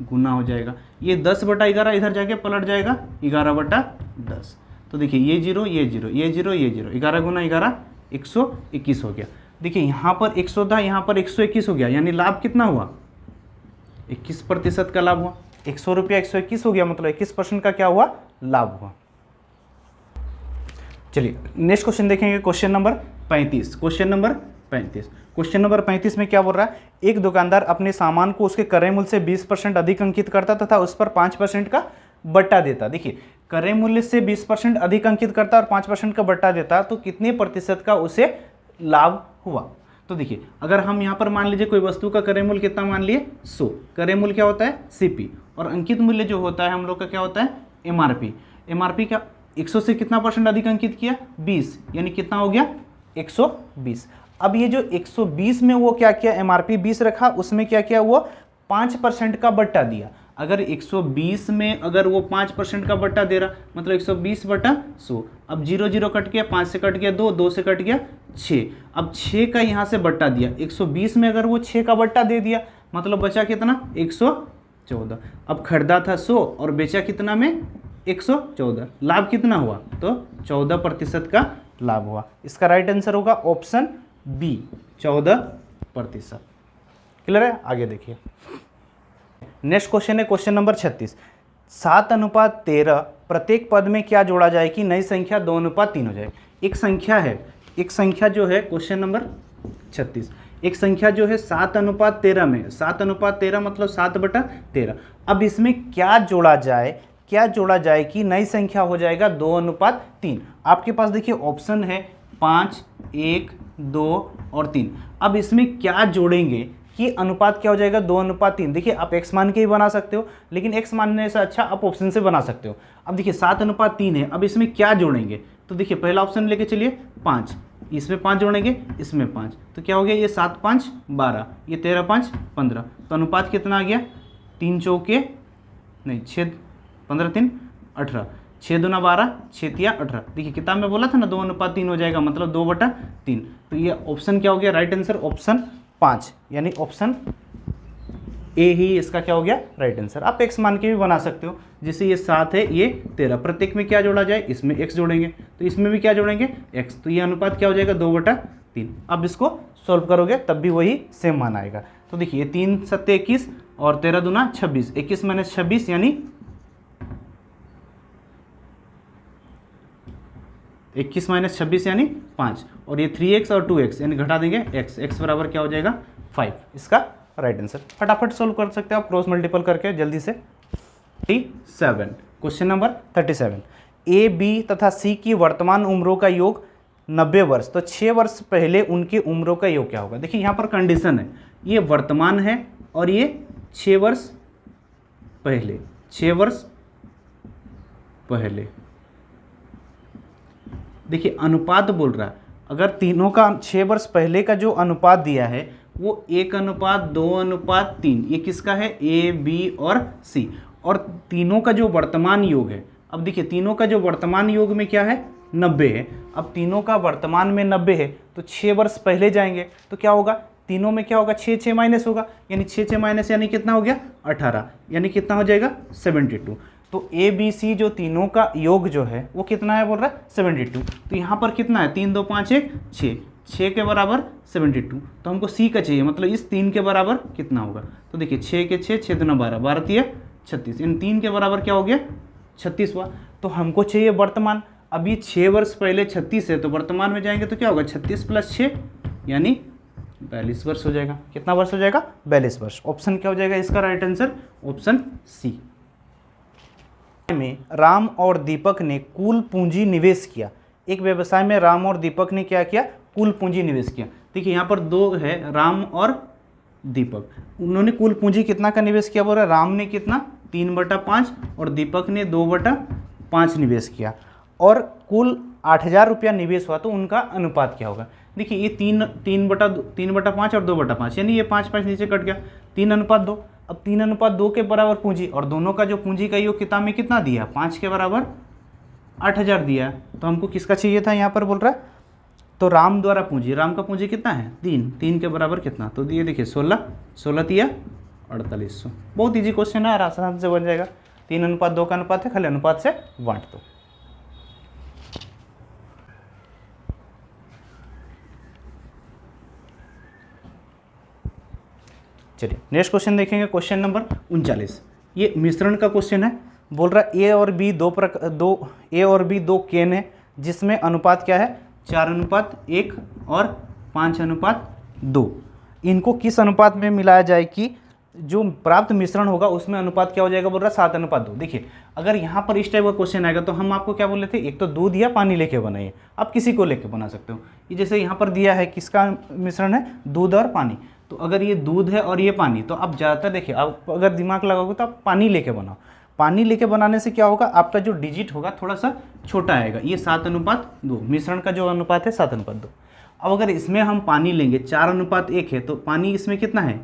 गुना हो जाएगा, ये 10/11 इधर जाके पलट जाएगा 11/10। तो देखिए ये 0 ये 0 ये 0 ये 0, 11 गुना 11 121 हो गया। देखिए यहाँ पर 100 था, यहाँ पर 121 हो गया, यानी लाभ कितना हुआ 21% का लाभ हुआ। 100 रुपया 121 हो गया, मतलब 21% का क्या हुआ, लाभ हुआ। चलिए नेक्स्ट क्वेश्चन देखेंगे, क्वेश्चन नंबर 35। क्वेश्चन नंबर 35 में क्या बोल रहा है, एक दुकानदार अपने सामान को उसके क्रय मूल्य से 20% अधिक अंकित करता तथा उस पर 5% का बट्टा देता। देखिए क्रय मूल्य से 20% अधिक अंकित करता और 5% का बट्टा देता, तो कितने प्रतिशत का उसे लाभ हुआ। तो देखिए अगर हम यहाँ पर मान लीजिए कोई वस्तु का क्रय मूल्य कितना मान लिए 100, क्रय मूल्य क्या होता है CP, और अंकित मूल्य जो होता है हम लोग का क्या होता है MRP का 100 से कितना % अधिक अंकित किया 20, यानी कितना हो गया 120। अब ये जो 120 में वो क्या किया, MRP 20 रखा, उसमें क्या किया, वो 5% का बट्टा दिया। अगर 120 में अगर वो 5% का बट्टा दे रहा, मतलब 120/100। अब 0 0 कट गया, 5 से कट गया 2, 2 से कट गया 6। अब 6 का यहाँ से बट्टा दिया, 120 में अगर वो 6 का बट्टा दे दिया, मतलब बचा कितना 114। अब खरीदा था 100 और बेचा कितना में 114, लाभ कितना हुआ, तो 14% का लाभ हुआ। इसका राइट आंसर होगा ऑप्शन बी 14%। क्लियर है, आगे देखिए। नेक्स्ट क्वेश्चन है क्वेश्चन नंबर 36। 7:13 प्रत्येक पद में क्या जोड़ा जाए कि नई संख्या 2:3 हो जाए। एक संख्या जो है क्वेश्चन नंबर 36, एक संख्या जो है 7:13 में, 7:13 मतलब 7/13। अब इसमें क्या जोड़ा जाए कि नई संख्या हो जाएगा 2:3। आपके पास देखिए ऑप्शन है 5, 1, 2 और 3। अब इसमें क्या जोड़ेंगे कि अनुपात क्या हो जाएगा 2:3। देखिए आप x मान के ही बना सकते हो, लेकिन x मानने से अच्छा आप ऑप्शन से बना सकते हो। अब देखिए 7:3 है, अब इसमें क्या जोड़ेंगे, तो देखिए पहला ऑप्शन लेके चलिए 5, इसमें 5 जोड़ेंगे, इसमें 5, तो क्या हो गया, ये 7 5 12, ये 13 5 15, तो अनुपात कितना आ गया 3 चौके नहीं 6 15 3 18, 6 दूना 12, 6 तिया 18। देखिए किताब में बोला था ना 2:3 हो जाएगा, मतलब 2/3। तो ये ऑप्शन क्या हो गया, राइट आंसर ऑप्शन 5, यानी ऑप्शन ए ही इसका क्या हो गया राइट आंसर। आप x मान के भी बना सकते हो, जैसे ये 7 है ये 13, प्रत्येक में क्या जोड़ा जाए, इसमें x जोड़ेंगे, तो इसमें भी क्या जोड़ेंगे x, तो ये अनुपात क्या हो जाएगा 2/3। अब इसको सॉल्व करोगे तब भी वही सेम मान आएगा। तो देखिए 3 7 21 और 13 दूना 26, 21 - 26 यानी 21 - 26 यानी 5, और ये 3x और 2x यानी घटा देंगे x बराबर क्या हो जाएगा 5, इसका राइट आंसर। फटाफट सोल्व कर सकते हो आप क्रॉस मल्टीपल करके जल्दी से। 37 क्वेश्चन नंबर 37। ए बी तथा सी की वर्तमान उम्रों का योग 90 वर्ष, तो 6 वर्ष पहले उनकी उम्रों का योग क्या होगा। देखिए यहाँ पर कंडीशन है, ये वर्तमान है और ये 6 वर्ष पहले, 6 वर्ष पहले। देखिए अनुपात बोल रहा है, अगर तीनों का 6 वर्ष पहले का जो अनुपात दिया है वो 1:2:3, ये किसका है ए बी और सी, और तीनों का जो वर्तमान योग है, अब देखिए तीनों का जो वर्तमान योग में क्या है 90 है। अब तीनों का वर्तमान में 90 है तो 6 वर्ष पहले जाएंगे तो क्या होगा, तीनों में क्या होगा 6 6 माइनस होगा, यानी 6 6 माइनस यानी कितना हो गया 18, यानी कितना हो जाएगा 72। तो ए बी सी जो तीनों का योग जो है वो कितना है बोल रहा है 72। तो यहाँ पर कितना है 3 2 5 1 6, 6 के बराबर 72, तो हमको सी का चाहिए, मतलब इस 3 के बराबर कितना होगा। तो देखिए 6 के 6, 6 दूना 12, 12 तिया 36, इन 3 के बराबर क्या हो गया 36 हुआ। तो हमको चाहिए वर्तमान, अभी 6 वर्ष पहले 36 है तो वर्तमान में जाएंगे तो क्या होगा 36 + 6 यानी 42 वर्ष हो जाएगा। कितना वर्ष हो जाएगा 42 वर्ष। ऑप्शन क्या हो जाएगा इसका राइट आंसर ऑप्शन सी। में राम और दीपक ने कुल पूंजी निवेश किया। एक व्यवसाय में राम और दीपक ने क्या किया कुल पूंजी निवेश किया। देखिए यहाँ पर दो है राम और दीपक, उन्होंने कुल पूंजी कितना का निवेश किया बोल रहा है, राम ने कितना 3/5 और दीपक ने 2/5 निवेश किया, और कुल 8,000 रुपया निवेश हुआ, तो उनका अनुपात क्या होगा। देखिए ये 3/5 और 2/5 यानी ये 5 5 नीचे कट गया, 3:2। अब 3:2 के बराबर पूंजी, और दोनों का जो पूंजी का योग किताब में कितना दिया 5 के बराबर 8,000 दिया, तो हमको किसका चाहिए था यहाँ पर बोल रहा है तो राम द्वारा पूंजी, राम का पूंजी कितना है 3, 3 के बराबर कितना, तो ये देखिए 16, 16 तिया 4800। बहुत इजी क्वेश्चन है, आसान से बन जाएगा। 3:2 का अनुपात है, खाली अनुपात से बांट दो। चलिए नेक्स्ट क्वेश्चन देखेंगे, क्वेश्चन नंबर 39। ये मिश्रण का क्वेश्चन है। बोल रहा है ए और बी दो केन है जिसमें अनुपात क्या है 4:1 और 5:2। इनको किस अनुपात में मिलाया जाए कि जो प्राप्त मिश्रण होगा उसमें अनुपात क्या हो जाएगा, बोल रहा है 7:2। देखिए अगर यहाँ पर इस टाइप का क्वेश्चन आएगा तो हम आपको क्या बोले थे, एक तो दूध या पानी लेके बनाइए, आप किसी को लेके बना सकते हो। ये जैसे यहाँ पर दिया है किसका मिश्रण है, दूध और पानी। तो अगर ये दूध है और ये पानी, तो आप ज़्यादातर देखिए, आप अगर दिमाग लगाओगे तो आप पानी लेके बनाओ। पानी लेके बनाने से क्या होगा, आपका जो डिजिट होगा थोड़ा सा छोटा आएगा। ये 7:2, मिश्रण का जो अनुपात है 7:2। अब अगर इसमें हम पानी लेंगे 4:1 है, तो पानी इसमें कितना है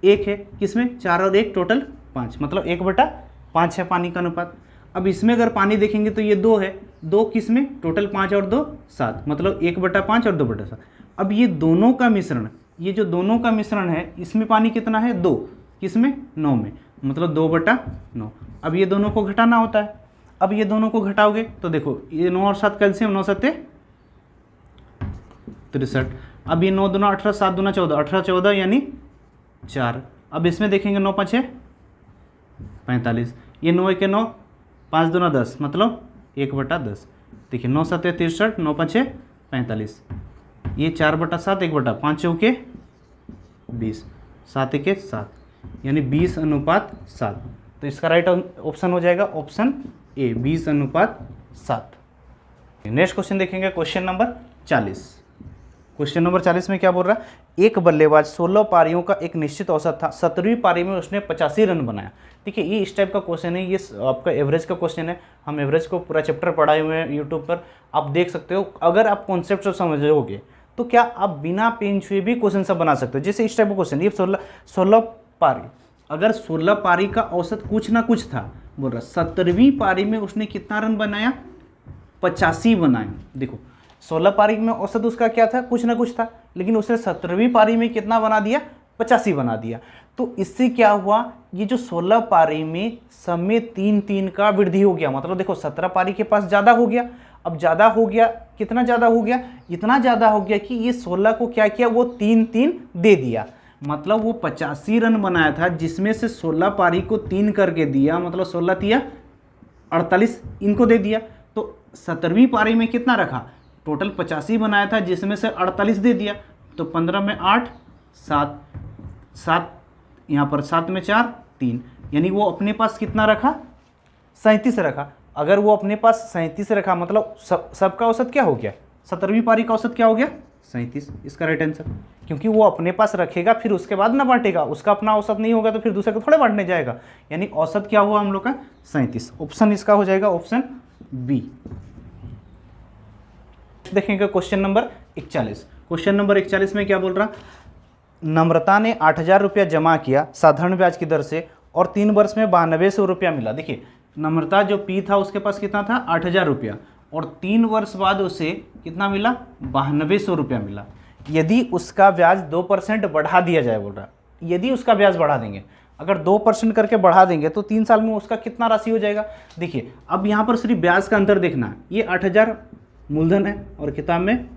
1 है, किसमें 4 और 1 टोटल 5, मतलब 1/5 है पानी का अनुपात। अब इसमें अगर पानी देखेंगे तो ये 2 है, 2 किसमें टोटल 5 और 2 7, मतलब 1/5 और 2/7। अब ये दोनों का मिश्रण, ये जो दोनों का मिश्रण है इसमें पानी कितना है 2, किसमें 9 में, मतलब 2/9। अब ये दोनों को घटाना होता है। अब ये दोनों को घटाओगे तो देखो ये 9 और 7 कैल्शियम, 9 7 63। अब ये 9 दूना 18, 7 दूना 14, 18 14 यानी 4। अब इसमें देखेंगे 9 5 45, ये 9 1 9, 5 दूना 10, मतलब 1/10। देखिए 9 7 63, 9 5 45, ये 4/7, 1/5 चौके 20, 7 1 7, यानी 20:7। तो इसका राइट ऑप्शन हो जाएगा ऑप्शन ए, 20:7। नेक्स्ट क्वेश्चन देखेंगे, क्वेश्चन नंबर 40। क्वेश्चन नंबर 40 में क्या बोल रहा है, एक बल्लेबाज 16 पारियों का एक निश्चित औसत था, 17वीं पारी में उसने 85 रन बनाया। देखिए ये इस टाइप का क्वेश्चन है, ये आपका एवरेज का क्वेश्चन है। हम एवरेज को पूरा चैप्टर पढ़ाए हुए हैं यूट्यूब पर, आप देख सकते हो। अगर आप कॉन्सेप्ट समझोगे तो क्या आप बिना पेन छुए भी क्वेश्चन सब बना सकते हो। जैसे इस टाइप का क्वेश्चन, ये 16 पारी, अगर 16 पारी का औसत कुछ ना कुछ था, बोल रहा 17वीं पारी में उसने कितना रन बनाया 85 बनाया। देखो 16 पारी में औसत उसका क्या था, कुछ ना कुछ था, लेकिन उसने 17वीं पारी में कितना बना दिया 85 बना दिया। तो इससे क्या हुआ, ये जो 16 पारी में सब में 3-3 का वृद्धि हो गया। मतलब देखो 17 पारी के पास ज़्यादा हो गया। अब ज़्यादा हो गया, कितना ज़्यादा हो गया, इतना ज़्यादा हो गया कि ये 16 को क्या किया, वो 3-3 दे दिया। मतलब वो 85 रन बनाया था, जिसमें से 16 पारी को 3 करके दिया, मतलब 16 तिया 48 इनको दे दिया। तो 17वीं पारी में कितना रखा, टोटल 85 बनाया था, जिसमें से 48 दे दिया। तो 15 में 8 7 7, यहाँ पर 7 में 4 3, यानी वो अपने पास कितना रखा 37 रखा। अगर वो अपने पास 37 रखा, मतलब सबका औसत क्या हो गया, 17वीं पारी का औसत क्या हो गया 37। इसका राइट आंसर, क्योंकि वो अपने पास रखेगा फिर उसके बाद ना बांटेगा, उसका अपना औसत नहीं होगा तो फिर दूसरे को थोड़े बांटने जाएगा। यानी औसत क्या हुआ हम लोग का 37। ऑप्शन इसका हो जाएगा ऑप्शन बी। देखेंगे क्वेश्चन नंबर 41। क्वेश्चन नंबर 41 में क्या बोल रहा, नम्रता ने 8,000 रुपया जमा किया साधारण ब्याज की दर से और 3 वर्ष में 9200 रुपया मिला। देखिए नम्रता जो पी था उसके पास कितना था 8,000 रुपया, और 3 वर्ष बाद उसे कितना मिला 9200 रुपया मिला। यदि उसका ब्याज 2% बढ़ा दिया जाए, बोल रहा यदि उसका ब्याज बढ़ा देंगे, अगर 2% करके बढ़ा देंगे तो 3 साल में उसका कितना राशि हो जाएगा। देखिए अब यहाँ पर सिर्फ ब्याज का अंतर देखना है। ये 8,000 मूलधन है और किताब में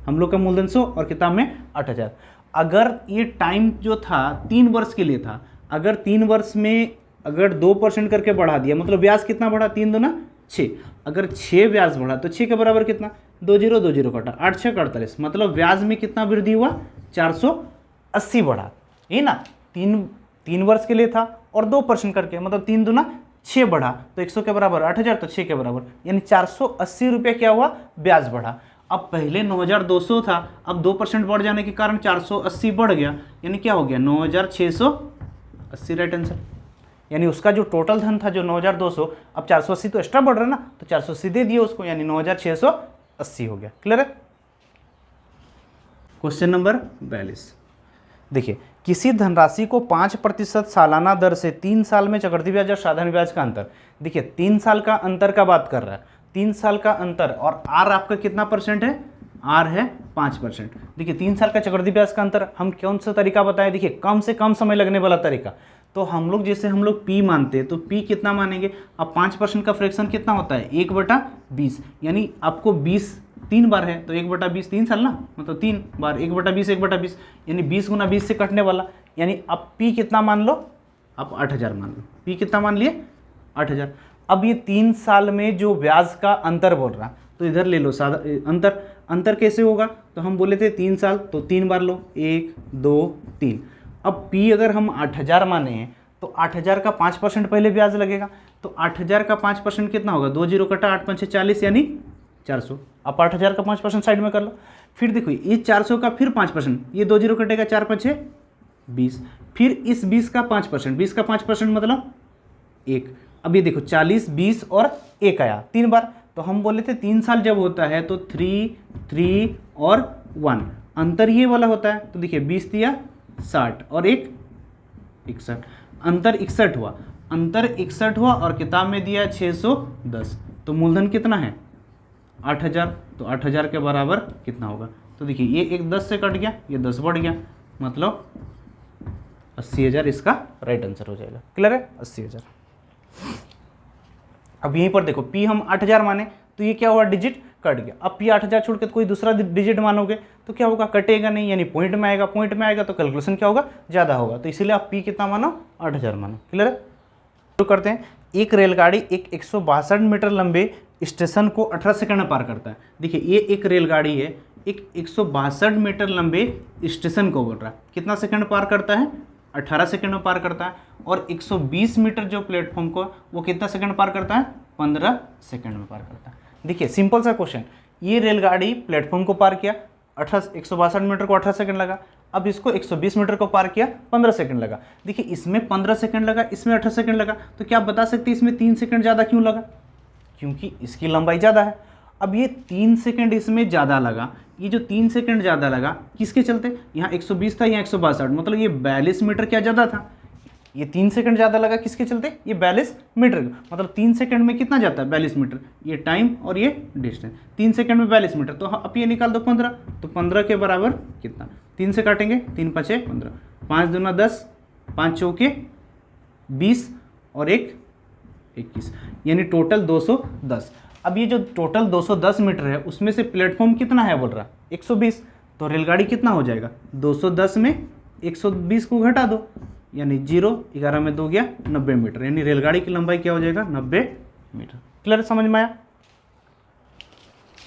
हम लोग का मूलधन 100 और किताब में 8,000। अगर ये टाइम जो था 3 वर्ष के लिए था, अगर 3 वर्ष में अगर 2% करके बढ़ा दिया, मतलब ब्याज कितना बढ़ा 3 दूना 6, अगर 6 ब्याज बढ़ा तो 6 के बराबर कितना 2 0 2 0 कटा 8 6 48, मतलब ब्याज में कितना वृद्धि हुआ 480 बढ़ा। ये ना 3 वर्ष के लिए था और 2% करके, मतलब 3 दूना 6 बढ़ा, तो 100 के बराबर 8,000, तो 6 के बराबर, यानी 480 रुपये क्या हुआ ब्याज बढ़ा। अब पहले 9,200 था, अब 2% बढ़ जाने के कारण 480 बढ़ गया, यानी क्या हो गया 9,680 राइट आंसर। यानी उसका जो टोटल धन था जो 9,200, अब 480 तो एक्स्ट्रा बढ़ रहा है ना, तो 480 दे दिए उसको, यानी 9,680 हो गया। क्लियर है। क्वेश्चन नंबर 42 देखिए, किसी धनराशि को 5% सालाना दर से 3 साल में चक्रवृद्धि ब्याज और साधारण ब्याज का अंतर। देखिए 3 साल का अंतर का बात कर रहा है, 3 साल का अंतर, और आर आपका कितना परसेंट है आर है 5%। देखिए 3 साल का चक्रवृद्धि ब्याज का अंतर हम कौन सा तरीका बताएं, देखिए कम से कम समय लगने वाला तरीका। तो हम लोग जैसे हम लोग पी मानते हैं तो पी कितना मानेंगे, अब 5% का फ्रैक्शन कितना होता है 1/20, यानी आपको 20 3 बार है तो 1/20 3 साल ना, मतलब 3 बार 1/20 1/20 यानी 20 × 20 से कटने वाला, यानी अब पी कितना मान लो, आप 8000 मान लो, पी कितना मान लिए 8000। अब ये 3 साल में जो ब्याज का अंतर बोल रहा, तो इधर ले लो सादा अंतर कैसे होगा, तो हम बोले थे 3 साल तो 3 बार लो 1 2 3। अब पी अगर हम 8000 माने हैं तो 8000 का 5% पहले ब्याज लगेगा, तो 8000 का 5% कितना होगा, 2 0 कटा 8 5 40 यानी 400। आप 8000 का 5% साइड में कर लो। फिर देखो ये 400 का फिर 5%, ये 2 0 कटेगा 4 5 20, फिर इस 20 का 5%, 20 का 5% मतलब 1। अब ये देखो 40 20 और 1 आया 3 बार, तो हम बोले थे 3 साल जब होता है तो 3 3 और 1 अंतर ये वाला होता है, तो देखिए 20 दिया 60 और 1 61, अंतर 61 हुआ, अंतर 61 हुआ और किताब में दिया 610, तो मूलधन कितना है 8000, तो 8000 के बराबर कितना होगा, तो देखिए ये एक 10 से कट गया, ये 10 बढ़ गया, मतलब 80,000 इसका राइट आंसर हो जाएगा। क्लियर है 80,000। अब यहीं पर देखो पी हम 8000 माने तो ये क्या हुआ डिजिट कट गया, अब पी 8000 छोड़ के कोई दूसरा डिजिट मानोगे तो क्या होगा, कटेगा नहीं, यानी पॉइंट में आएगा, पॉइंट में आएगा तो कैलकुलेशन क्या होगा ज़्यादा होगा, तो इसीलिए आप पी कितना मानो 8000 मानो। क्लियर है। शुरू करते हैं। एक रेलगाड़ी एक 162 मीटर लंबे स्टेशन को 18 सेकंड में पार करता है। देखिए ये एक रेलगाड़ी है, एक 162 मीटर लंबे स्टेशन को बोल रहा है, कितना सेकंड पार करता है 18 सेकंड में पार करता है, और 120 मीटर जो प्लेटफॉर्म को वो कितना सेकंड पार करता है 15 सेकंड में पार करता है। देखिए सिंपल सा क्वेश्चन, ये रेलगाड़ी प्लेटफॉर्म को पार किया 162 मीटर को 18 सेकंड लगा, अब इसको 120 मीटर को पार किया 15 सेकंड लगा। देखिए इसमें 15 सेकंड लगा, इसमें 18 सेकंड लगा, तो क्या आप बता सकते हैं इसमें 3 सेकंड ज़्यादा क्यों लगा, क्योंकि इसकी लंबाई ज़्यादा है। अब ये 3 सेकंड इसमें ज़्यादा लगा, ये जो 3 सेकंड ज़्यादा लगा किसके चलते, यहाँ 120 था, यहाँ 162, मतलब ये 42 मीटर क्या ज़्यादा था, ये 3 सेकंड ज़्यादा लगा किसके चलते, ये 42 मीटर, मतलब 3 सेकंड में कितना जाता है 42 मीटर, ये टाइम और ये डिस्टेंस, 3 सेकंड में 42 मीटर, तो अब ये निकाल दो 15, तो 15 के बराबर कितना, 3 से काटेंगे 3 5 15, 5 दूना 10, 5 चौके 20 और 1 21, यानी टोटल 210। अब ये जो टोटल 210 मीटर है उसमें से प्लेटफॉर्म कितना है बोल रहा 120, तो रेलगाड़ी कितना हो जाएगा 210 में 120 को घटा दो, यानी 0 11 में 2 गया 90 मीटर, यानी रेलगाड़ी की लंबाई क्या हो जाएगा 90 मीटर। क्लियर समझ में आया।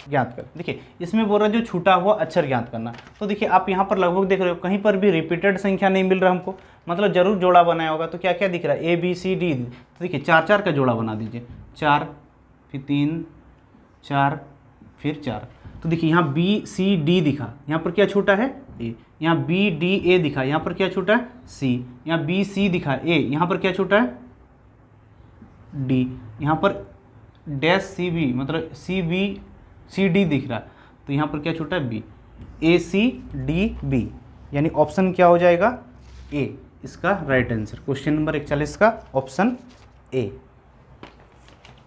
ज्ञात कर, देखिए इसमें बोल रहा है जो छूटा हुआ अक्षर ज्ञात करना, तो देखिए आप यहाँ पर लगभग देख रहे हो कहीं पर भी रिपीटेड संख्या नहीं मिल रहा हमको, मतलब जरूर जोड़ा बनाया होगा, तो क्या क्या दिख रहा है A B C D, तो देखिए 4 4 का जोड़ा बना दीजिए, 4 फिर 3 4 फिर 4, तो देखिए यहाँ B C D दिखा, यहाँ पर क्या छूटा है A, यहाँ B D A दिखा, यहाँ पर क्या छूटा है C, यहाँ B C दिखा A, यहाँ पर क्या छूटा है D, यहाँ पर डैश C B मतलब C B C D दिख रहा, तो यहाँ पर क्या छूटा है B, A C D B, यानी ऑप्शन क्या हो जाएगा A, इसका राइट आंसर क्वेश्चन नंबर 41 का ऑप्शन A।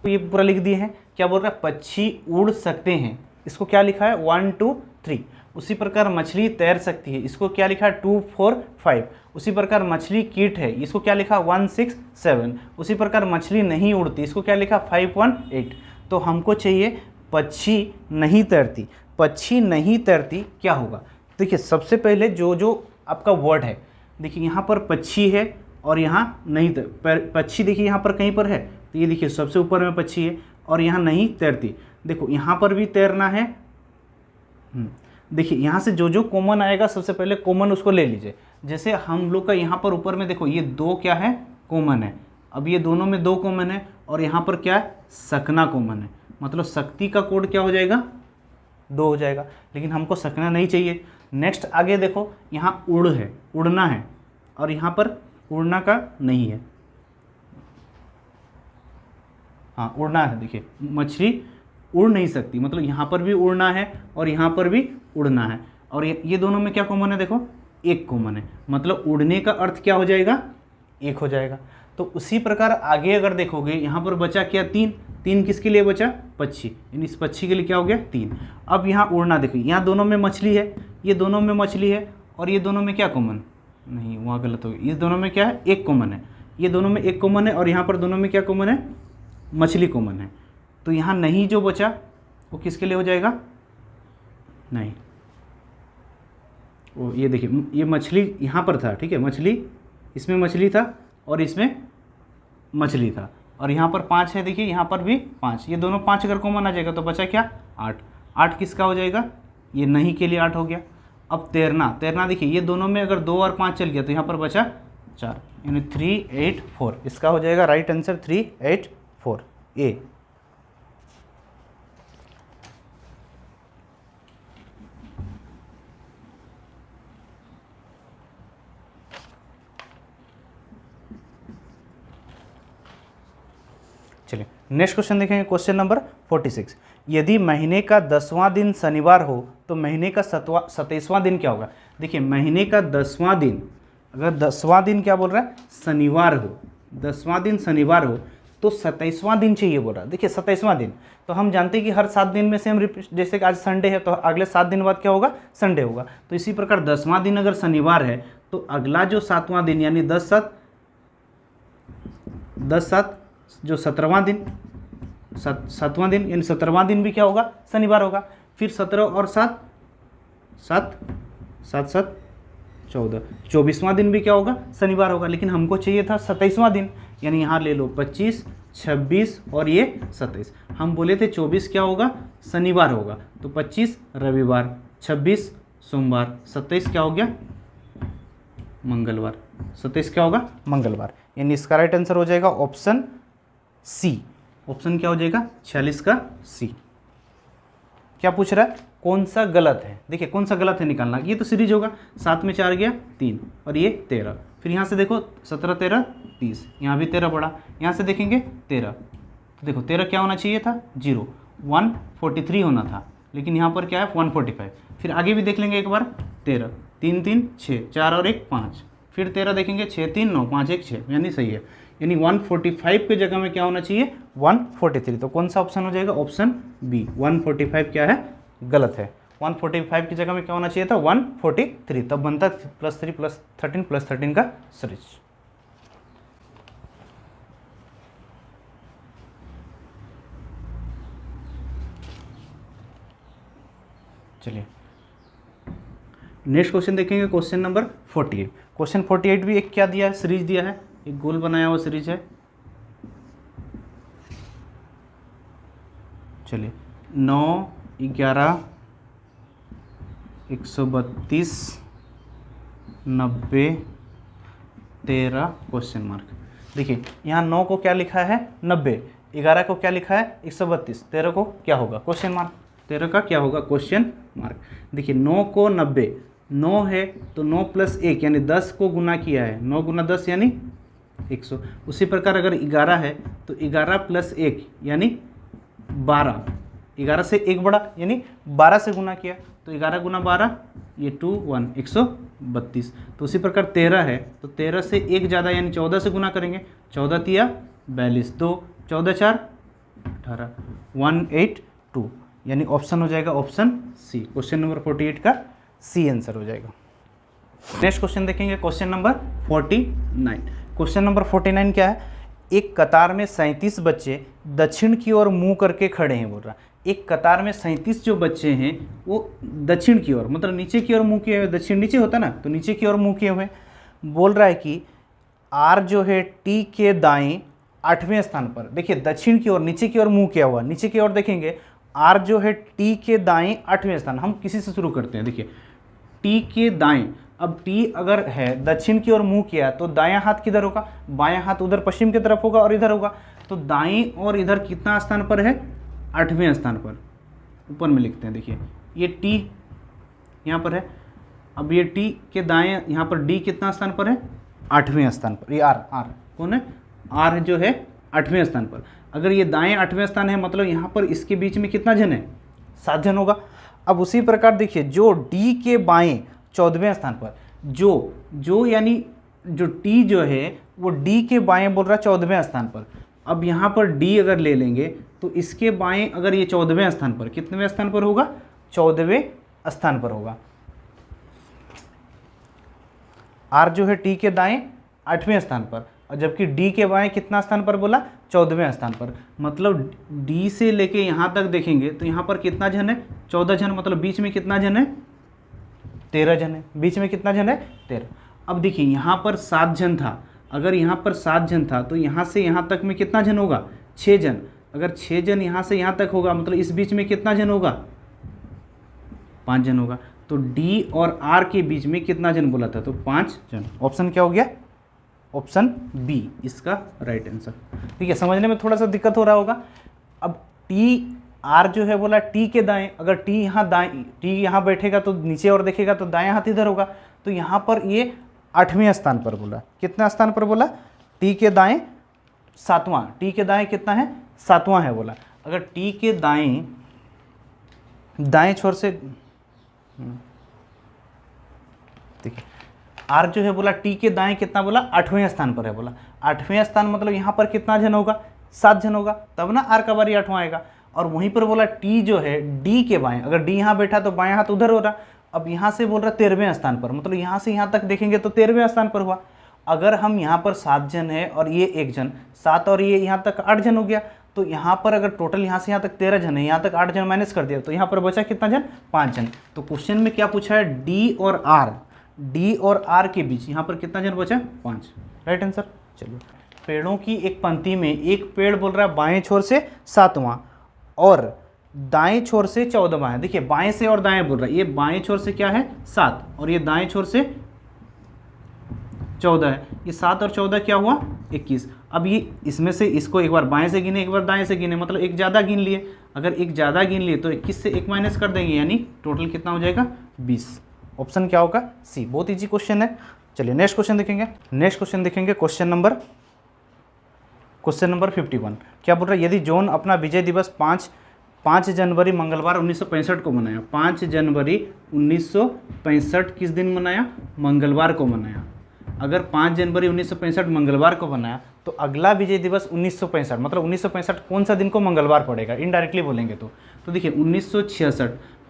तो ये पूरा लिख दिए हैं। क्या बोल रहा है पक्षी उड़ सकते हैं, इसको क्या लिखा है 1 2 3। उसी प्रकार मछली तैर सकती है, इसको क्या लिखा है 2 4 5। उसी प्रकार मछली कीट है, इसको क्या लिखा 1 6 7। उसी प्रकार मछली नहीं उड़ती, इसको क्या लिखा 5 1 8। तो हमको चाहिए पक्षी नहीं तैरती, पक्षी नहीं तैरती क्या होगा। देखिए सबसे पहले जो जो आपका वर्ड है, देखिए यहाँ पर पक्षी है और यहाँ नहीं पक्षी, देखिए यहाँ पर कहीं पर है, तो ये देखिए सबसे ऊपर में पक्षी है और यहाँ नहीं तैरती। देखो यहाँ पर भी तैरना है, देखिए यहाँ से जो जो कॉमन आएगा सबसे पहले कॉमन उसको ले लीजिए। जैसे हम लोग का यहाँ पर ऊपर में देखो ये 2 क्या है कॉमन है, अब ये दोनों में 2 कॉमन है और यहाँ पर क्या है सकना कॉमन है, मतलब शक्ति का कोड क्या हो जाएगा 2 हो जाएगा, लेकिन हमको सकना नहीं चाहिए। नेक्स्ट आगे देखो यहाँ उड़ है, उड़ना है, और यहाँ पर उड़ना का नहीं है, हाँ उड़ना है। देखिए मछली उड़ नहीं सकती, मतलब यहाँ पर भी उड़ना है और यहाँ पर भी उड़ना है, और ये दोनों में क्या कॉमन है देखो 1 कॉमन है, मतलब उड़ने का अर्थ क्या हो जाएगा 1 हो जाएगा। तो उसी प्रकार आगे अगर देखोगे यहाँ पर बचा क्या 3, 3 किसके लिए बचा, पक्षी, यानी इस पक्षी के लिए क्या हो गया 3। अब यहाँ उड़ना देखो, यहाँ दोनों में मछली है, ये दोनों में मछली है, और ये दोनों में क्या कॉमन, नहीं वहाँ गलत हो गया, इस दोनों में क्या है एक कॉमन है, ये दोनों में एक कॉमन है, और यहाँ पर दोनों में क्या कॉमन है, मछली कॉमन है। तो यहाँ नहीं जो बचा वो किसके लिए हो जाएगा, नहीं वो ये देखिए ये मछली यहाँ पर था, ठीक है, मछली इसमें मछली था और इसमें मछली था, और यहाँ पर 5 है, देखिए यहाँ पर भी 5, ये दोनों 5 अगर कॉमन आ जाएगा तो बचा क्या 8, 8 किसका हो जाएगा, ये नहीं के लिए 8 हो गया। अब तैरना, तैरना देखिए ये दोनों में अगर 2 और 5 चल गया तो यहाँ पर बचा 4, यानी 3 8 4, इसका हो जाएगा राइट आंसर 3 8 4 ए। चलिए नेक्स्ट क्वेश्चन देखेंगे, क्वेश्चन नंबर 46। यदि महीने का 10वां दिन शनिवार हो तो महीने का 27वां दिन क्या होगा। देखिए महीने का 10वां दिन, अगर 10वां दिन क्या बोल रहा है शनिवार हो, 10वां दिन शनिवार हो तो 27वां दिन चाहिए बोल रहा है। देखिए 27वां दिन तो हम जानते हैं कि हर 7 दिन में से हम रिपीट, जैसे कि आज संडे है तो अगले 7 दिन बाद क्या होगा संडे होगा, तो इसी प्रकार 10वां दिन अगर शनिवार है तो अगला जो 7वां दिन यानी 10 7 जो 17वां दिन, 7वां दिन यानी 17वां दिन भी क्या होगा शनिवार होगा। फिर 17 और 7 7 7 7 14, 24वां दिन भी क्या होगा शनिवार होगा, लेकिन हमको चाहिए था 27वां दिन, यानी यहाँ ले लो 25 26 और ये 27। हम बोले थे 24 क्या होगा शनिवार होगा, तो 25 रविवार, 26 सोमवार, 27 क्या हो गया मंगलवार, 27 क्या होगा मंगलवार, यानी इसका राइट आंसर हो जाएगा ऑप्शन सी। ऑप्शन क्या हो जाएगा 46 का सी। क्या पूछ रहा है कौन सा गलत है, देखिए कौन सा गलत है निकालना, ये तो सीरीज होगा, 7 में 4 गया 3 और ये 13, फिर यहाँ से देखो 17 13 30, यहाँ भी 13 पड़ा, यहाँ से देखेंगे 13, तो देखो 13 क्या होना चाहिए था 0, 143 होना था, लेकिन यहाँ पर क्या है 145। फिर आगे भी देख लेंगे एक बार 13 3 3 6 4 और 1 5, फिर 13 देखेंगे 6 3 9 5 1 6, यानी सही है, यानी 145 के जगह में क्या होना चाहिए 143। तो कौन सा ऑप्शन हो जाएगा ऑप्शन बी, 145 क्या है गलत है, 145 की जगह में क्या होना चाहिए था 143, तब बनता +3 +13 +13 का सीरीज। चलिए नेक्स्ट क्वेश्चन देखेंगे, क्वेश्चन नंबर 48। क्वेश्चन 48 भी एक क्या दिया है सीरीज दिया है, एक गोल बनाया हुआ सीरीज है। चलिए 9 11 132 90 13 क्वेश्चन मार्क। देखिए यहाँ 9 को क्या लिखा है 90, 11 को क्या लिखा है 132, 13 को क्या होगा क्वेश्चन मार्क, 13 का क्या होगा क्वेश्चन मार्क। देखिए 9 को 90, 9 है तो 9 + 1 यानी 10 को गुना किया है, 9 × 10 यानी 100। उसी प्रकार अगर 11 है तो 11 + 1 यानी 12, 11 से 1 बढ़ा यानी 12 से गुना किया, तो 11 × 12 ये 2 1 132। तो उसी प्रकार 13 है तो 13 से 1 ज़्यादा यानी 14 से गुना करेंगे, 14 × 42 2 14 4 18 182, यानी ऑप्शन हो जाएगा ऑप्शन सी, क्वेश्चन नंबर 48 का सी आंसर हो जाएगा। नेक्स्ट क्वेश्चन देखेंगे, क्वेश्चन नंबर 49। क्वेश्चन नंबर 49 क्या है, एक कतार में 37 बच्चे दक्षिण की ओर मुंह करके खड़े हैं बोल रहा। एक कतार में 37 जो बच्चे हैं वो दक्षिण की ओर मतलब नीचे की ओर मुंह किए हुए, दक्षिण नीचे होता ना तो नीचे की ओर मुंह किए हुए, बोल रहा है कि आर जो है टी के दाएं 8वें स्थान पर। देखिए दक्षिण की ओर नीचे की ओर मुंह किया हुआ, नीचे की ओर देखेंगे आर जो है टी के दाएं 8वें स्थान। हम किसी से शुरू करते हैं, देखिए टी के दाएं, अब टी अगर है दक्षिण की ओर मुंह किया तो दायां हाथ किधर होगा, बायां हाथ उधर पश्चिम की तरफ होगा और इधर होगा, तो दाएं और इधर कितना स्थान पर है 8वें स्थान पर, ऊपर में लिखते हैं। देखिए ये टी यहाँ पर है, अब ये टी के दाएं यहाँ पर डी कितना स्थान पर है 8वें स्थान पर, ये आर कौन है आर जो है 8वें स्थान पर। अगर ये दाएं 8वें स्थान है मतलब यहाँ पर इसके बीच में कितना जन है 7 जन होगा। अब उसी प्रकार देखिए जो डी के बाएं 14वें स्थान पर, जो यानी जो टी जो है वो डी के बाएं बोल रहा है 14वें स्थान पर। अब यहाँ पर डी अगर ले लेंगे तो इसके बाएं अगर ये 14वें स्थान पर, कितनेवें स्थान पर होगा? 14वें स्थान पर होगा। आर जो है टी के दाएं 8वें स्थान पर, और जबकि डी के बाएं कितना स्थान पर बोला? 14वें स्थान पर। मतलब डी से लेके यहाँ तक देखेंगे तो यहाँ पर कितना जन है? 14 जन। मतलब बीच में कितना जन है? 13 जन है। बीच में कितना जन है? 13। अब देखिए यहाँ पर 7 जन था, अगर यहाँ पर 7 जन था तो यहाँ से यहाँ तक में कितना जन होगा? 6 जन। अगर 6 जन यहाँ से यहाँ तक होगा मतलब इस बीच में कितना जन होगा? 5 जन होगा। तो डी और आर के बीच में कितना जन बोला था? तो 5 जन। ऑप्शन क्या हो गया? ऑप्शन बी इसका राइट आंसर। ठीक है, समझने में थोड़ा सा दिक्कत हो रहा होगा। अब टी आर जो है बोला टी के दाएं, अगर टी यहाँ दाएं, टी यहाँ बैठेगा तो नीचे और देखेगा तो दाएं हाथ इधर होगा। तो यहाँ पर ये 8वें स्थान पर बोला। कितना स्थान पर बोला? टी के दाएं 7वां। टी के दाएं कितना है? 7वां है बोला। अगर टी के दाएं छोर से देखिए आर जो है बोला टी के दाएं कितना बोला? 8वें स्थान पर है बोला। 8वें स्थान मतलब यहाँ पर कितना जन होगा? 7 जन होगा, तब ना आर का बारी 8वां आएगा। और वहीं पर बोला टी जो है डी के बाएं, अगर डी यहाँ बैठा तो बाएं हाथ उधर हो रहा। अब यहाँ से बोल रहा 13वें स्थान पर, मतलब यहाँ से यहाँ तक देखेंगे तो 13वें स्थान पर हुआ। अगर हम यहाँ पर 7 जन है और ये 1 जन, 7 और ये यहाँ तक 8 जन हो गया। तो यहाँ पर अगर टोटल यहाँ से यहाँ तक 13 जन है, यहाँ तक 8 जन माइनस कर दिया तो यहाँ पर बचा कितना जन? 5 जन। तो क्वेश्चन में क्या पूछा है? डी और आर के बीच यहाँ पर कितना जन बचा? 5। Right answer. चलिए, पेड़ों की एक पंक्ति में एक पेड़ बोल रहा है बाएं छोर से 7वां और दाएं छोर से 14वां है। देखिए बाएं से और दाएं बोल रहा है, ये बाएं छोर से क्या है? 7 और ये दाएं छोर से 14 है। ये 7 और 14 क्या हुआ? 21। अब ये इसमें से इसको एक बार बाएं से गिने, एक बार दाएं से गिने, मतलब एक ज़्यादा गिन लिए। अगर एक ज़्यादा गिन लिए तो 21 से 1 माइनस कर देंगे, यानी टोटल कितना हो जाएगा? 20। ऑप्शन क्या होगा? सी। बहुत ईजी क्वेश्चन है। चलिए नेक्स्ट क्वेश्चन देखेंगे। Question number 51। क्या बोल रहा है? यदि जॉन अपना विजय दिवस 5 जनवरी मंगलवार 1965 को मनाया। 5 जनवरी 1965 किस दिन मनाया? मंगलवार को मनाया। अगर 5 जनवरी 1965 मंगलवार को बनाया तो अगला विजय दिवस 1965, मतलब 1965 कौन सा दिन को? मंगलवार पड़ेगा। इनडायरेक्टली बोलेंगे तो देखिए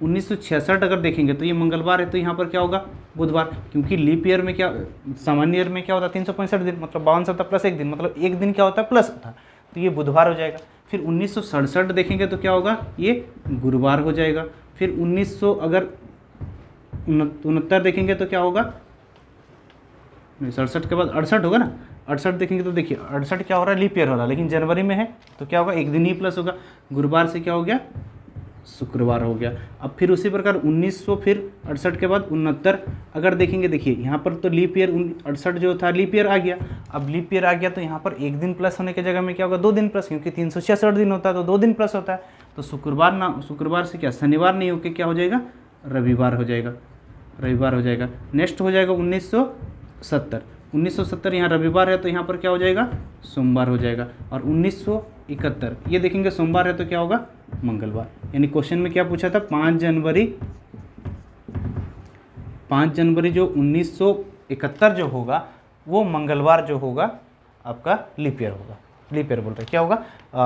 1966 अगर देखेंगे तो ये मंगलवार है, तो यहाँ पर क्या होगा? बुधवार। क्योंकि लीप ईयर में क्या, सामान्य ईयर में क्या होता है? 365 दिन, मतलब 52 सप्ताह प्लस 1 दिन, मतलब एक दिन क्या होता है? प्लस होता है। तो ये बुधवार हो जाएगा। फिर 1967 देखेंगे तो क्या होगा? ये गुरुवार हो जाएगा। फिर 1969 देखेंगे तो क्या होगा? 67 के बाद 68 होगा ना। 68 देखेंगे तो देखिए 68 क्या हो रहा है? लीप ईयर हो रहा है, लेकिन जनवरी में है तो क्या होगा? एक दिन ही प्लस होगा। गुरुवार से क्या हो गया? शुक्रवार हो गया। अब फिर उसी प्रकार 1900, फिर 68 के बाद 69 अगर देखेंगे, देखिए यहाँ पर तो लीप ईयर 68 जो था लीप ईयर आ गया। अब लीप ईयर आ गया तो यहाँ पर एक दिन प्लस होने की जगह में क्या होगा? 2 दिन प्लस, क्योंकि 366 दिन होता है तो 2 दिन प्लस होता है। तो शुक्रवार से क्या शनिवार नहीं होकर क्या हो जाएगा? रविवार हो जाएगा। नेक्स्ट हो जाएगा 1970 यहाँ रविवार है तो यहाँ पर क्या हो जाएगा? सोमवार हो जाएगा। और 1971 ये देखेंगे सोमवार है तो क्या होगा? मंगलवार। यानी क्वेश्चन में क्या पूछा था? 5 जनवरी जो 1971 जो होगा वो मंगलवार जो होगा आपका लीप ईयर होगा। लीप ईयर बोल रहे क्या होगा?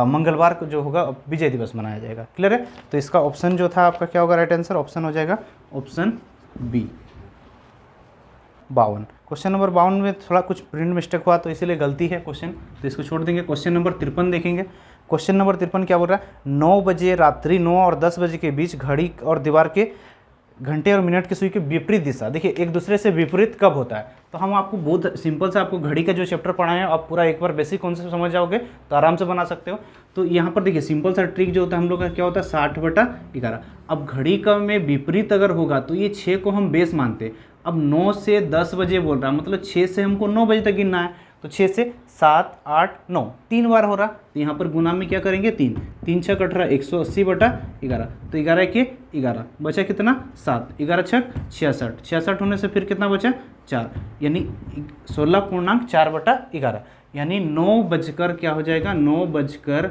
मंगलवार को जो होगा विजय दिवस मनाया जाएगा। क्लियर है? तो इसका ऑप्शन जो था आपका क्या होगा? राइट आंसर ऑप्शन हो जाएगा ऑप्शन बी 52। क्वेश्चन नंबर 52 में थोड़ा कुछ प्रिंट मिस्टेक हुआ तो इसीलिए गलती है क्वेश्चन, तो इसको छोड़ देंगे। क्वेश्चन नंबर 53 देखेंगे। क्वेश्चन नंबर 53 क्या बोल रहा है? 9 बजे रात्रि 9 और 10 बजे के बीच घड़ी और दीवार के घंटे और मिनट की सुई की विपरीत दिशा। देखिए एक दूसरे से विपरीत कब होता है? तो हम आपको बहुत सिंपल से आपको घड़ी का जो चैप्टर पढ़ाए हैं आप पूरा एक बार बेसिक कॉन्सेप्ट समझ जाओगे तो आराम से बना सकते हो। तो यहाँ पर देखिए सिंपल सा ट्रिक जो होता है हम लोग का क्या होता है? 60/11। अब घड़ी का में विपरीत अगर होगा तो ये 6 को हम बेस मानते। अब 9 से 10 बजे बोल रहा है, मतलब 6 से हमको 9 बजे तक गिनना है। तो 6 से 7 8 9 3 बार हो रहा, तो यहाँ पर गुना में क्या करेंगे? 3 3 6 18 180/11। तो 11 के 11 बचा कितना? 7। 11 6 66 66 होने से फिर कितना बचा? 4, यानी 16.4/11, यानी 9 बजकर क्या हो जाएगा? 9 बजकर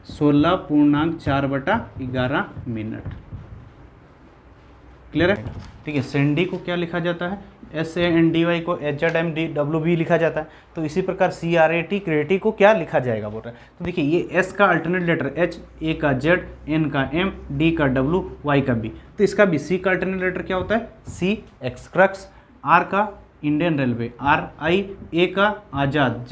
16.4/11 मिनट। क्लियर है? ठीक है। सैंडी को क्या लिखा जाता है? SANDY को HZMW भी लिखा जाता है। तो इसी प्रकार CRAT क्रेटी को क्या लिखा जाएगा बोल रहा है। तो देखिए ये S का अल्टरनेट लेटर H, A का Z, N का M, D का W, Y का B। तो इसका भी C का अल्टरनेट लेटर क्या होता है CX क्रक्स, R का इंडियन रेलवे RI, A का आज़ाद, Z,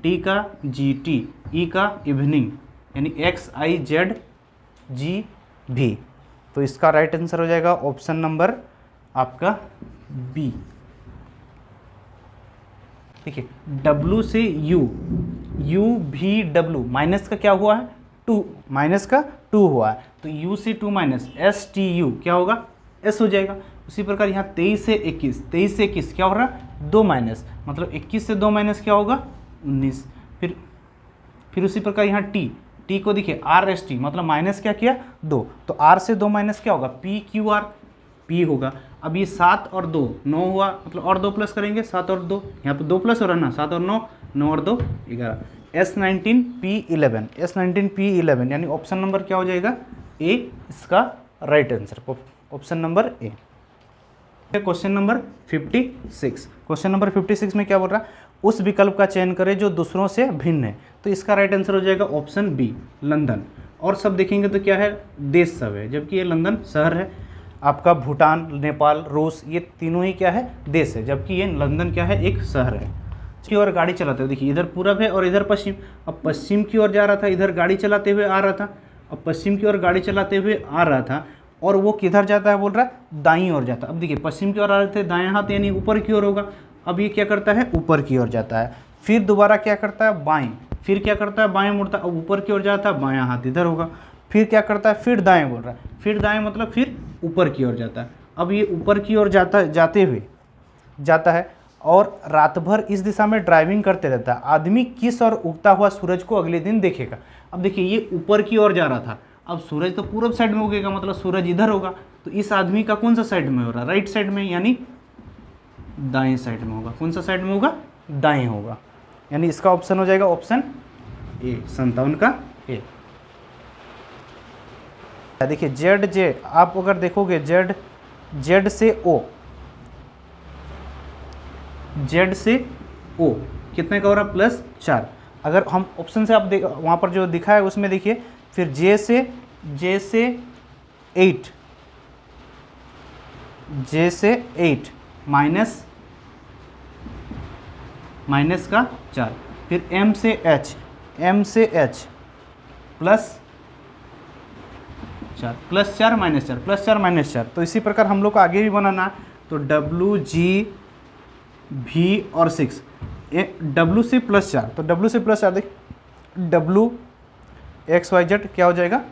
T का GT, E का इवनिंग यानी XIZGV। तो इसका राइट आंसर हो जाएगा ऑप्शन नंबर आपका बी। देखिए W से U, UVW माइनस का क्या हुआ है 2, माइनस का 2 हुआ है तो U से 2 माइनस STU क्या होगा S हो जाएगा। उसी प्रकार यहाँ 23 से 21, 23 से 21 क्या हो रहा है 2 माइनस, मतलब 21 से 2 माइनस क्या होगा 19। फिर उसी प्रकार यहाँ T को देखिए RST मतलब माइनस क्या किया 2, तो R से 2 माइनस क्या होगा PQR, P होगा। अब ये 7 और 2 9 हुआ, मतलब और 2 प्लस करेंगे 7 और 2, यहाँ पे 2 प्लस हो रहा है ना 7 और 9, 9 और 2 11, S19P11, S19P11 यानी ऑप्शन नंबर क्या हो जाएगा ए इसका right answer, option number A. Question number 56, question number 56 में क्या बोल रहा है उस विकल्प का चयन करें जो दूसरों से भिन्न है। तो इसका राइट आंसर हो जाएगा ऑप्शन बी लंदन। और सब देखेंगे तो क्या है देश सब है, जबकि ये लंदन शहर है। आपका भूटान, नेपाल, रूस ये तीनों ही क्या है देश है, जबकि ये लंदन क्या है एक शहर है। की ओर गाड़ी चलाते हुए देखिए इधर पूरब है और इधर पश्चिम, अब पश्चिम की ओर जा रहा था, इधर गाड़ी चलाते हुए आ रहा था, अब पश्चिम की ओर गाड़ी चलाते हुए आ रहा था और वो किधर जाता है बोल रहा है दाईं ओर जाता है। अब देखिए पश्चिम की ओर आ रहे थे, दायां हाथ यानी ऊपर की ओर होगा। अब ये क्या करता है ऊपर की ओर जाता है, फिर दोबारा क्या करता है बाएं, फिर क्या करता है बाएं मुड़ता है, अब ऊपर की ओर जाता है बायां हाथ इधर होगा, फिर क्या करता है फिर दाएं बोल रहा है, फिर दाएं मतलब फिर ऊपर की ओर जाता है। अब ये ऊपर की ओर जाते हुए जाता है और रात भर इस दिशा में ड्राइविंग करते रहता है। आदमी किस और उगता हुआ सूरज को अगले दिन देखेगा। अब देखिए ये ऊपर की ओर जा रहा था, अब सूरज तो पूर्व साइड में उगेगा, मतलब सूरज इधर होगा, तो इस आदमी का कौन सा साइड में हो रहा है राइट साइड में, यानी दाएं साइड में होगा। कौन सा साइड में होगा दाएं होगा, यानी इसका ऑप्शन हो जाएगा ऑप्शन ए 57 का ए। देखिए जेड जे आप अगर देखोगे जेड से ओ, जेड से ओ कितने का हो रहा +4। अगर हम ऑप्शन से आप देख वहाँ पर जो दिखा है उसमें देखिए, फिर जे से 8, जे से 8 माइनस का 4, फिर एम से एच +4 +4 -4 +4 -4। तो इसी प्रकार हम लोग को आगे भी बनाना, तो W G V और 6 W से +4, तो W से +4 देख W X Y Z क्या हो जाएगा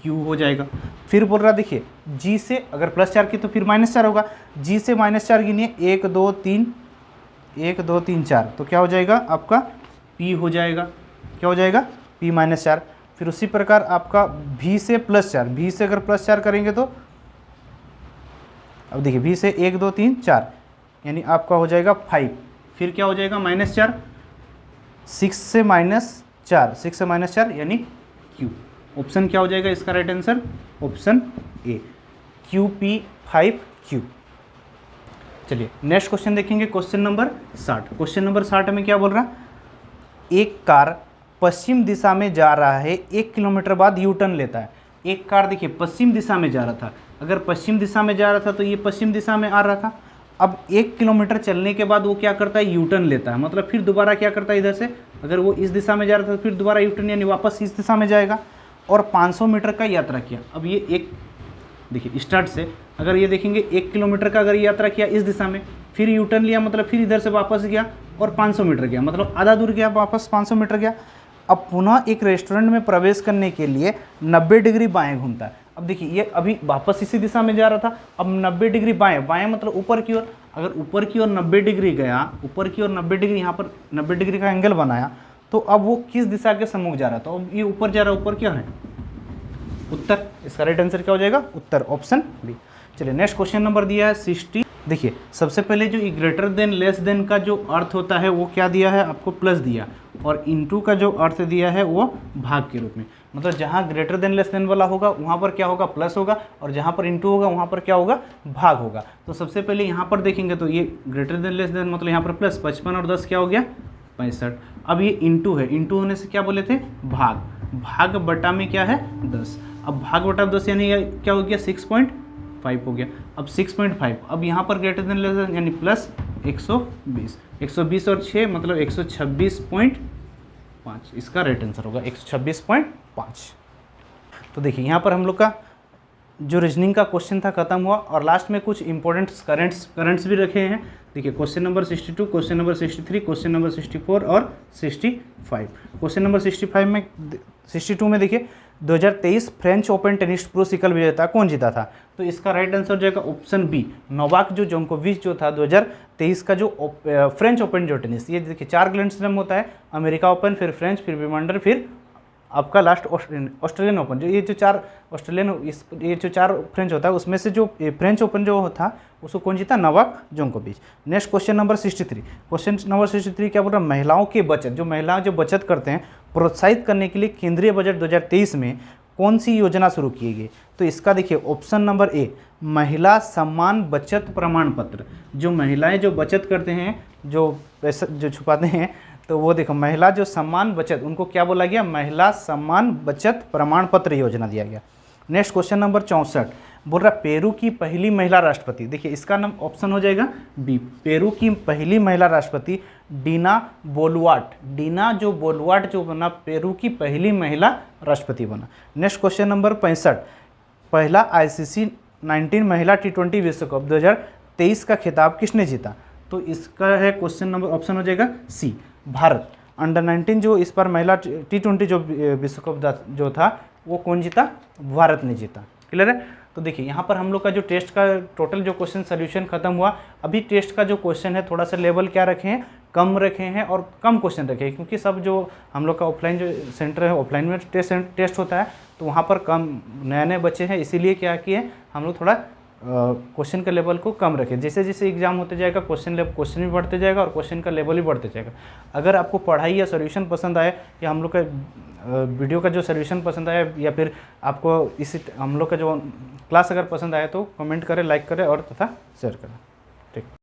Q हो जाएगा। फिर बोल रहा देखिए G से अगर +4 की तो फिर -4 होगा, G से -4 गिनिए 1 2 3 4, तो क्या हो जाएगा आपका P हो जाएगा, क्या हो जाएगा P -4। फिर उसी प्रकार आपका V से +4, V से अगर +4 करेंगे तो अब देखिए V से 1 2 3 4 यानी आपका हो जाएगा 5, फिर क्या हो जाएगा -4, 6 से -4 यानी Q। ऑप्शन क्या हो जाएगा इसका right answer option A QP5Q। चलिए नेक्स्ट क्वेश्चन देखेंगे, क्वेश्चन नंबर 60। क्वेश्चन नंबर 60 में क्या बोल रहा, एक कार पश्चिम दिशा में जा रहा है, 1 किलोमीटर बाद यू टर्न लेता है। एक कार देखिए पश्चिम दिशा में जा रहा था, अगर पश्चिम दिशा में जा रहा था तो ये पश्चिम दिशा में आ रहा था। अब 1 किलोमीटर चलने के बाद वो क्या करता है यू टर्न लेता है, मतलब फिर दोबारा क्या करता है इधर से, अगर वो इस दिशा में जा रहा था तो फिर दोबारा यू टर्न यानी वापस इस दिशा में जाएगा और 500 मीटर का यात्रा किया। अब ये एक देखिए स्टार्ट से अगर ये देखेंगे 1 किलोमीटर का अगर यात्रा किया इस दिशा में, फिर यू टर्न लिया, मतलब फिर इधर से वापस गया और 500 मीटर गया, मतलब आधा दूर गया वापस 500 मीटर गया। अब पुनः एक रेस्टोरेंट में प्रवेश करने के लिए 90 डिग्री बाएं घूमता है। अब देखिए ये अभी वापस इसी दिशा में जा रहा था, अब 90 डिग्री बाएं मतलब ऊपर की ओर, अगर ऊपर की ओर 90 डिग्री गया, ऊपर की ओर 90 डिग्री यहाँ पर 90 डिग्री का एंगल बनाया, तो अब वो किस दिशा के सम्मुख जा रहा था, तो अब ये ऊपर जा रहा है, ऊपर क्या है उत्तर। इसका राइट आंसर क्या हो जाएगा उत्तर ऑप्शन बी। चलिए नेक्स्ट क्वेश्चन नंबर दिया है 60। देखिए सबसे पहले जो ग्रेटर देन लेस देन का जो अर्थ होता है वो क्या दिया है आपको प्लस दिया, और इनटू का जो अर्थ दिया है वो भाग के रूप में। मतलब जहाँ ग्रेटर देन लेस देन वाला होगा वहाँ पर क्या होगा, प्लस होगा, और जहाँ पर इंटू होगा वहाँ पर क्या होगा, भाग होगा। तो सबसे पहले यहाँ पर देखेंगे तो ये ग्रेटर देन लेस देन मतलब यहाँ पर प्लस 55 और 10 क्या हो गया 65। अब ये इंटू है, इंटू होने से क्या बोले थे, भाग, भाग बटा में क्या है 10। अब भाग बटा 10 यानी क्या हो गया 6.5 हो गया। अब 6.5, अब यहाँ पर ग्रेटर देन लेस देन यानी प्लस 120, 120 और 6 मतलब 126.5, इसका राइट आंसर होगा 126.5। तो देखिए यहाँ पर हम लोग का जो रीजनिंग का क्वेश्चन था खत्म हुआ, और लास्ट में कुछ इंपॉर्टेंट करंट्स भी रखे हैं। देखिए question number 62, question number 63, question number 64 और 65। क्वेश्चन नंबर 62 में देखिए 2023 French open tennis pro sickle विजेता कौन जीता था। तो इसका राइट आंसर हो जाएगा ऑप्शन बी, नोवाक जोकोविच जो था 2023 का जो फ्रेंच ओपन जो टेनिस, ये देखिए 4 ग्रैंड स्लैम होता है, अमेरिका ओपन, फिर फ्रेंच, फिर विंबलडन, फिर आपका लास्ट ऑस्ट्रेलियन ओपन। जो ये जो 4 ऑस्ट्रेलियन ये जो 4 फ्रेंच होता है उसमें से जो फ्रेंच ओपन जो था उसको कौन जीता, नोवाक जोकोविच। Next question number 63, question number 63 क्या बोल रहा है, महिलाओं के बचत, जो महिलाएं जो बचत करते हैं प्रोत्साहित करने के लिए केंद्रीय बजट 2023 में कौन सी योजना शुरू की गई। तो इसका देखिए ऑप्शन नंबर ए, महिला सम्मान बचत प्रमाण पत्र। जो महिलाएं जो बचत करते हैं, जो पैसा जो छुपाते हैं, तो वो देखो महिला जो सम्मान बचत, उनको क्या बोला गया, महिला सम्मान बचत प्रमाण पत्र योजना दिया गया। नेक्स्ट क्वेश्चन नंबर 64 बोल रहा पेरू की पहली महिला राष्ट्रपति। देखिए इसका नाम ऑप्शन हो जाएगा बी, पेरू की पहली महिला राष्ट्रपति डीना बोलुआर्ट। डीना जो बोलुआर्ट जो बना पेरू की पहली महिला राष्ट्रपति बना। नेक्स्ट क्वेश्चन नंबर 65, पहला ICC 19 महिला T20 विश्व कप 2023 का खिताब किसने जीता। तो इसका है क्वेश्चन नंबर ऑप्शन हो जाएगा सी, भारत। अंडर 19 जो इस पर महिला T20 जो विश्व कप जो था वो कौन जीता, भारत ने जीता। क्लियर है। तो देखिए यहाँ पर हम लोग का जो टेस्ट का टोटल जो क्वेश्चन सोल्यूशन खत्म हुआ। अभी टेस्ट का जो क्वेश्चन है थोड़ा सा लेवल क्या रखे हैं, कम रखे हैं और कम क्वेश्चन रखे हैं, क्योंकि सब जो हम लोग का ऑफलाइन जो सेंटर है ऑफलाइन में टेस्ट होता है, तो वहाँ पर कम नए बच्चे हैं, इसीलिए क्या किए हम लोग थोड़ा क्वेश्चन का लेवल को कम रखें। जैसे जैसे एग्जाम होते जाएगा क्वेश्चन भी बढ़ते जाएगा और क्वेश्चन का लेवल भी बढ़ते जाएगा। अगर आपको पढ़ाई या सॉल्यूशन पसंद आए या हम लोग का वीडियो का जो सॉल्यूशन पसंद आए या फिर आपको इसी हम लोग का जो क्लास अगर पसंद आए तो कमेंट करें, लाइक करें और तथा शेयर करें। ठीक।